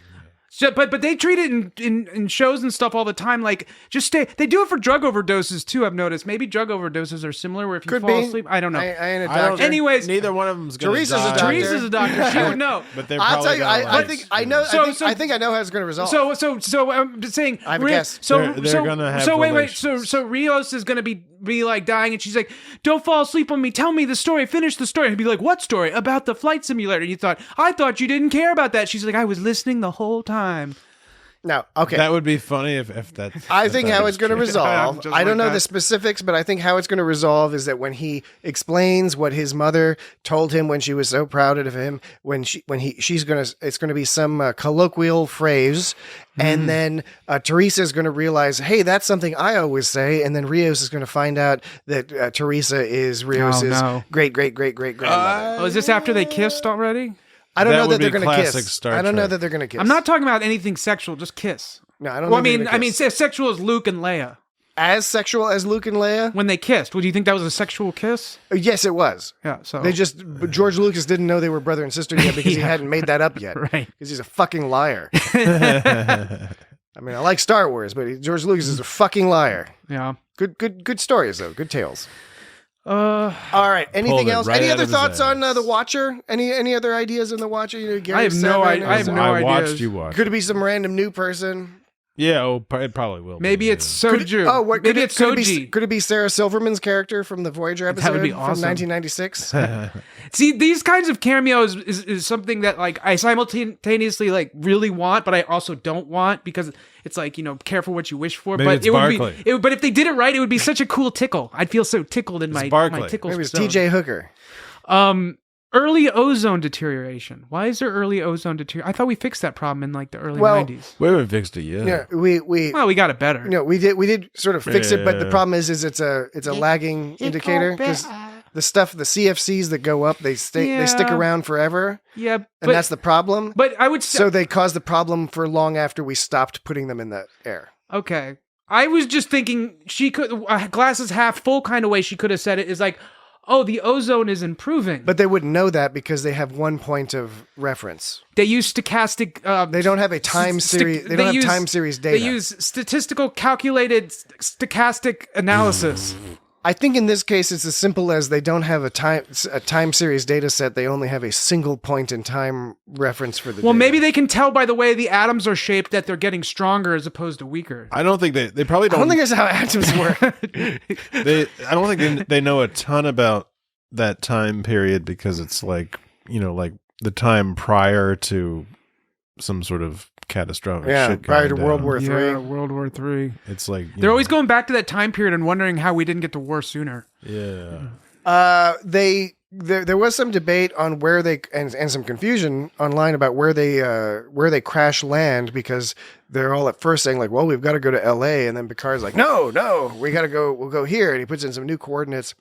So, but they treat it in shows and stuff all the time. Like, just stay. They do it for drug overdoses too. I've noticed. Maybe drug overdoses are similar. Where if you Could fall be. asleep, I don't know. I ain't a I don't- doctor. Anyways, Neither one of them's going to Teresa's a die. doctor. Teresa's a doctor. She would know. But they're I'll probably tell you, gonna, I think I know. I think I know how it's going to resolve. So I'm just saying. I have a guess. So They're gonna have wait. relations. So Rios is gonna be like dying, and she's like, "Don't fall asleep on me. Tell me the story. Finish the story." He'd be like, "What story? About the flight simulator?" And I thought you didn't care about that. She's like, "I was listening the whole time." No, okay. That would be funny if that. I think how it's going to resolve. Just I don't like know that. the specifics, but I think how it's going to resolve is that when he explains what his mother told him when she was so proud of him, it's going to be some colloquial phrase, and then Teresa's going to realize, hey, that's something I always say, and then Rios is going to find out that Teresa is Rios's great grandmother. Oh, is this after they kissed already? I don't That know would that they're be going to classic kiss. Star I don't know Trek. that they're going to kiss. I'm not talking about anything sexual. Just kiss. No, I don't. Well, think they're gonna kiss. sexual as Luke and Leia As sexual as Luke and Leia. when they kissed. Would you think that was a sexual kiss? Yes, it was. Yeah. So But George Lucas didn't know they were brother and sister yet because he hadn't made that up yet. Right. Because he's a fucking liar. I mean, I like Star Wars, but George Lucas is a fucking liar. Yeah. Good stories though. Good tales. Uh, All right. Anything it else? right Any out other of his thoughts on ass. The Watcher? Any other ideas on The Watcher? You know, Gary I have no Seven I have or- no I watched ideas. you watch. Could it be some random new person? Yeah, it probably will. Maybe be, it's Could it- Soju. Oh, what? Maybe it's could it be? Soji. Could it be Sarah Silverman's character from the Voyager episode would be from awesome. 1996? See, these kinds of cameos is something that like I simultaneously like really want, but I also don't want because it's like, you know, careful what you wish for. Maybe but it's it would Barkley. be, but if they did it right, it would be such a cool tickle. I'd feel so tickled in my Barkley. tickle. Maybe it's zone. T.J. Hooker. Early ozone deterioration. Why is there early ozone deterioration? I thought we fixed that problem in like the early Well, 90s. We haven't fixed it yet. Yeah, we Well, we got it better. you know, we did sort of fix it, but the Yeah. problem is it's a lagging indicator because the CFCs that go up, they stick Yeah. around forever, Yeah, and but that's the problem. but I would So they cause the problem for long after we stopped putting them in the air. okay. I was just thinking she could glasses half full kind of way. She could have said it is like, oh, the ozone is improving. But they wouldn't know that because they have one point of reference. They use stochastic. They don't have a time series. They don't have time series data. They use statistical calculated stochastic analysis. I think in this case, it's as simple as they don't have a time series data set. They only have a single point in time reference for the. Well, data. maybe they can tell by the way the atoms are shaped that they're getting stronger as opposed to weaker. I don't think they probably I don't. don't think that's how atoms work. I don't think they know a ton about that time period because it's like, you know, like the time prior to some sort of catastrophic Yeah, shit prior going to World down. War Yeah, III. World War III. It's like They're always going back to that time period and wondering how we didn't get to war sooner. Yeah. There was some debate on where they and some confusion online about where they crash land because they're all at first saying like, well, we've got to go to L.A. and then Picard's like, no, we got to go. We'll go here, and he puts in some new coordinates.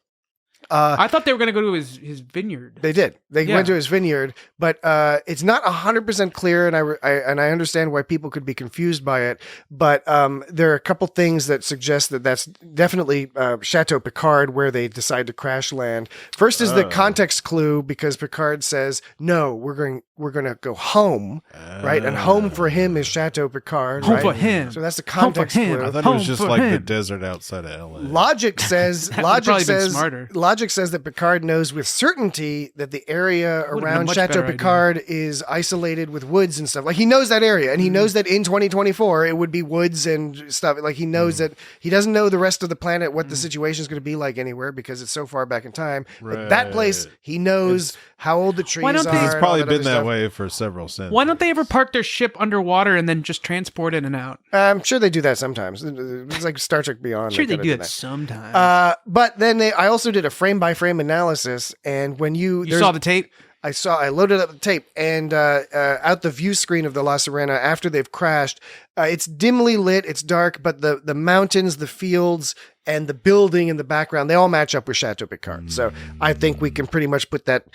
I thought they were going to go to his vineyard. They did. They Yeah. went to his vineyard, but it's not 100% clear, and I understand why people could be confused by it. But there are a couple things that suggest that that's definitely Chateau Picard, where they decide to crash land. First is the context clue because Picard says, "No, we're going to go home, right?" And home for him is Chateau Picard, Home right? for him. So that's the Home for context him. clue. I thought it Home was just for like the him. desert outside of LA. Logic says probably been smarter. Logic says that Picard knows with certainty that the area been a around much Chateau better idea. Picard is isolated with woods and stuff. Like he knows that area, and he knows that in 2024 it would be woods and stuff. Like he knows that he doesn't know the rest of the planet what the situation is going to be like anywhere because it's so far back in time. But that place, he knows how old the trees Why don't are. they- and It's all probably that been other that stuff. way for several centuries. Why don't they ever park their ship underwater and then just transport in and out? I'm sure they do that sometimes. It's like Star Trek Beyond. Sure, they kinda do do it that. sometimes. But then I also did a frame by frame analysis, and when you saw the tape? I loaded up the tape and out the view screen of the La Serena after they've crashed. It's dimly lit, it's dark, but the mountains, the fields, and the building in the background, they all match up with Chateau Picard. So I think we can pretty much put that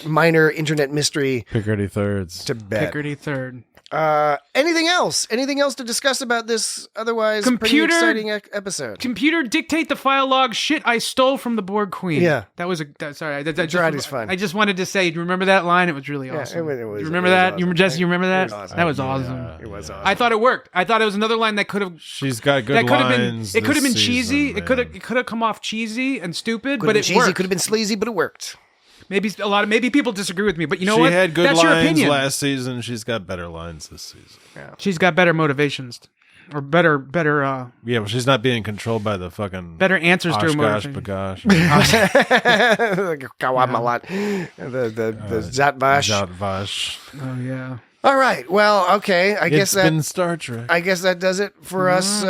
minor internet mystery Picardy thirds. to bed. Picardie third. Anything else? Anything else to discuss about this otherwise pretty exciting episode? Computer, dictate the file log shit I stole from the Borg Queen. Yeah. That was sorry. Jurati's fun. I just wanted to say, do you remember that line? It was really awesome. It was, you remember that? Awesome. Jesse, you remember that? Awesome. That was awesome. It was awesome. I thought it worked. I thought it was another line that could have. She's got good lines. It could have been this cheesy. season, It could have come off cheesy and stupid, Could but have it been cheesy, worked. could have been sleazy, but it worked. Maybe people disagree with me, but you know she what? had good That's your lines opinion. last season. She's got better lines this season. She's got better motivations, or better. Yeah, well, she's not being controlled by the fucking Better answers to her Oshkosh motivation. bagosh. Kawamalat. The Zatvash. Zatvash. Oh yeah. All right. Well, okay. I guess It's been Star Trek. I guess that does it for us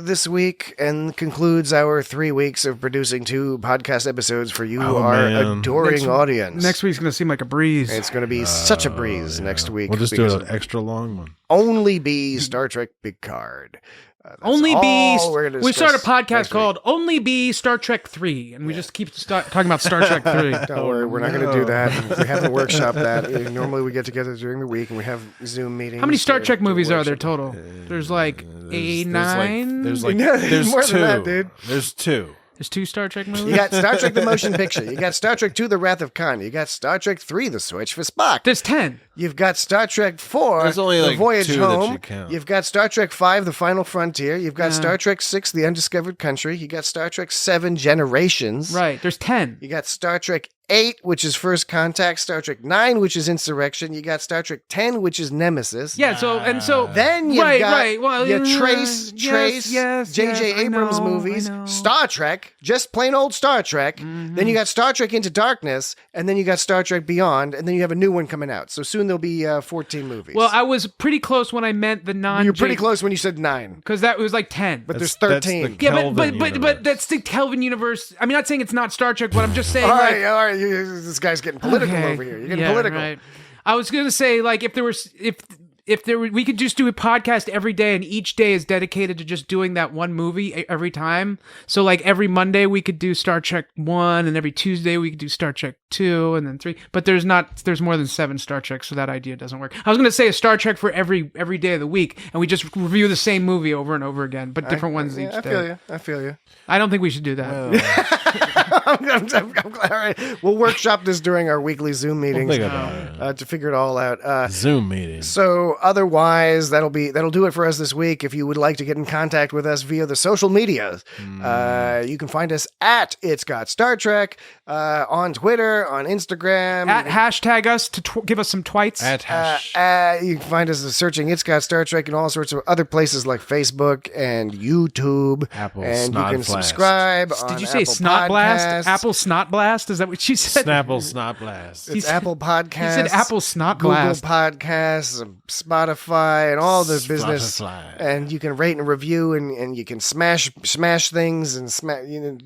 this week and concludes our 3 weeks of producing 2 podcast episodes for you, our adoring audience. Next week's gonna seem like a breeze. It's going to be such a breeze next week. We'll just do an extra long one. Only be Star Trek Picard. Only be. We start start a podcast called Only Be Star Trek 3, and we just keep talking about Star Trek 3. Don't worry, we're not going to do that. We haven't workshopped that. Normally we get together during the week and we have Zoom meetings. How many Star Trek to movies are there workshop. total? There's like 9. There's No, there's more 2. than that, dude. There's 2. There's 2 Star Trek movies. You got Star Trek the Motion Picture. You got Star Trek 2 The Wrath of Khan. You got Star Trek 3 The Search for Spock. There's 10. You've got Star Trek 4 There's only The like Voyage 2 that Home. you count. You've got Star Trek 5 The Final Frontier. You've got Star Trek 6 The Undiscovered Country. You got Star Trek 7 Generations. Right. There's 10. You got Star Trek 8, which is First Contact, Star Trek 9, which is Insurrection. You got Star Trek 10, which is Nemesis. Yeah. So Then you've right, got right. Well, you trace yes, J.J. yes, I Abrams know, movies, I know. Star Trek, just plain old Star Trek. Then you got Star Trek Into Darkness, and then you got Star Trek Beyond, and then you have a new one coming out. So soon there'll be 14 movies. Well, I was pretty close when I meant the non. You're pretty close when you said 9, because that was like 10. but That's there's 13. the Yeah, Kelvin but universe. that's the Kelvin universe. I mean, not saying it's not Star Trek, but I'm just saying. All like, right. This guy's getting political okay, over here. You're getting yeah, political. Right. I was gonna say, like, if we could just do a podcast every day, and each day is dedicated to just doing that one movie every time. So, like, every Monday we could do Star Trek 1, and every Tuesday we could do Star Trek 2, and then 3. But there's more than 7 Star Treks, so that idea doesn't work. I was gonna say a Star Trek for every day of the week, and we just review the same movie over and over again, but different ones each day. I feel you. I don't think we should do that. I'm glad. All right. We'll workshop this during our weekly Zoom meetings Think about it. to figure it all out. Zoom meeting. So otherwise, that'll do it for us this week. If you would like to get in contact with us via the social media, you can find us at It's Got Star Trek on Twitter, on Instagram. At hashtag us to give us some twites. At hash. You can find us searching It's Got Star Trek and all sorts of other places like Facebook and YouTube. Apple and you Snot can Blast. subscribe. Did on you say Apple Snot Blast? Podcasts. Apple Snot Blast? Is that what you said? Snapple Snot Blast. It's Apple Podcasts. He said Apple Snot Google Blast. Podcasts, Spotify, and all the business. Spotify. And you can rate and review, and you can smash things and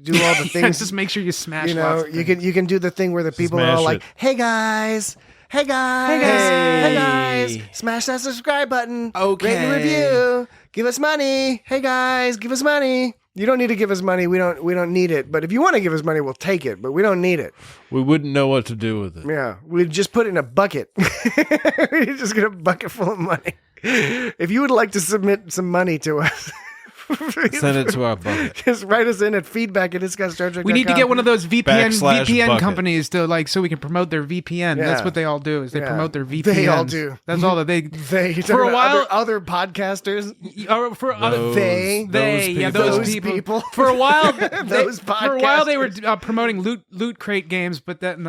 do all the things. Just make sure you smash. You know, lots of you things. can do the thing where the people are Smash all like, it. "Hey guys, hey guys, hey guys, smash that subscribe button, rate and review, give us money. Hey guys, give us money." You don't need to give us money. We don't need it. But if you want to give us money, we'll take it. But we don't need it. We wouldn't know what to do with it. Yeah, we just put it in a bucket. We just get a bucket full of money. If you would like to submit some money to us, Send it to our bucket. just write us in at feedback@itsgotstartrek.com. We need to get one of those VPN /bucket. companies to so we can promote their VPN. Yeah. That's what they all do is they Yeah. promote their VPN. They all do. That's all that they. They For a while- other podcasters. Or for other Those- They- those Those people. people. For a while, Those for a while they were podcasters. promoting loot crate games, but then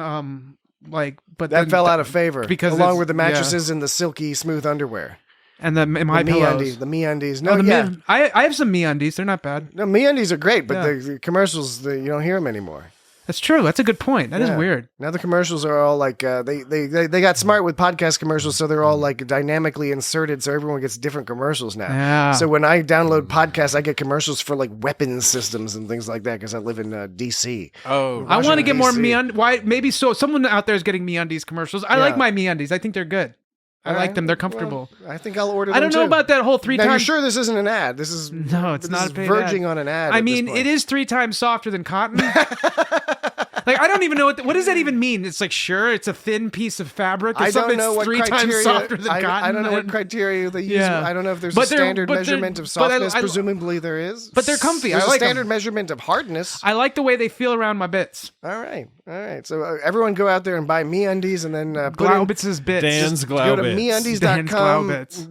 but That then fell out of favor because along it's- with the mattresses and the silky smooth underwear. and the my The pillows. MeUndies. Oh, No, yeah. I have some MeUndies. They're not bad. No, MeUndies are great, but Yeah. the commercials, you don't hear them anymore. That's true. That's a good point. That is Yeah. weird. Now the commercials are all like they got smart with podcast commercials, so they're all like dynamically inserted, so everyone gets different commercials now. Yeah. So when I download podcasts, I get commercials for like weapons systems and things like that because I live in DC. Oh, I want to get more DC. MeUndies. Why? Maybe so. Someone out there is getting MeUndies commercials. I like my MeUndies. I think they're good. I All like right. them. They're comfortable. Well, I think I'll order them I don't know too. about that whole 3 Now, you're times. sure this isn't an ad? This is No, it's this not is a paid verging ad. on an ad. I at this mean, point. it is 3 times softer than cotton. Like, I don't even know what does that even mean? It's like, sure, it's a thin piece of fabric. Or I something don't know what that's 3 criteria. times softer than cotton. I don't know what criteria they use. Yeah. I don't know if there's But a they're- standard but they're- measurement of but I- softness. I- Presumably there is. But they're comfy. There's I a like standard them. measurement of hardness. I like the way they feel around my bits. All right. So everyone go out there and buy MeUndies and then put in, Glaubitz's bits. Dan's go to Glaubitz. Dan's MeUndies.com. Glaubitz.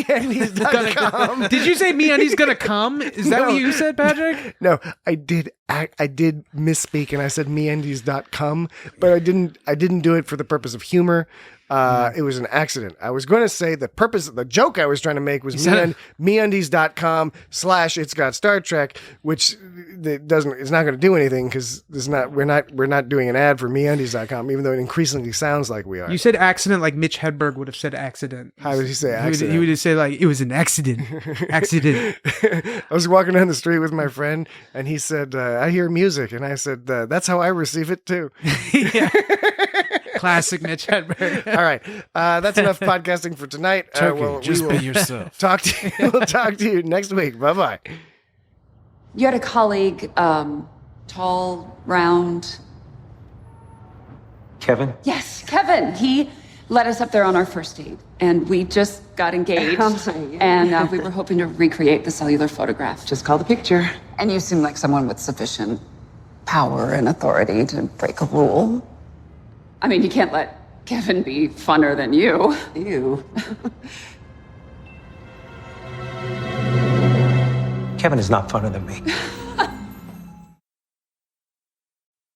MeUndies.com. Did you say MeUndies gonna come? Is that No. what you said, Patrick? No, I did misspeak and I said MeUndies.com, but I didn't do it for the purpose of humor. It was an accident. I was going to say the joke I was trying to make was MeUndies.com/It's Got Star Trek, which it's not going to do anything because we're not doing an ad for MeUndies.com, even though it increasingly sounds like we are. You said accident like Mitch Hedberg would have said accident. How would he say He accident? would have said like it was an accident. Accident. I was walking down the street with my friend, and he said, "I hear music," and I said, "That's how I receive it too." Yeah. Classic Mitch Hedberg. All right, that's enough podcasting for tonight. Just be yourself. Talk to you. We'll talk to you next week. Bye bye. You had a colleague, tall, round. Kevin? Yes, Kevin. He led us up there on our first date, and we just got engaged. And we were hoping to recreate the cellular photograph. Just call the picture. And you seem like someone with sufficient power and authority to break a rule. I mean, you can't let Kevin be funner than you. You. Kevin is not funner than me.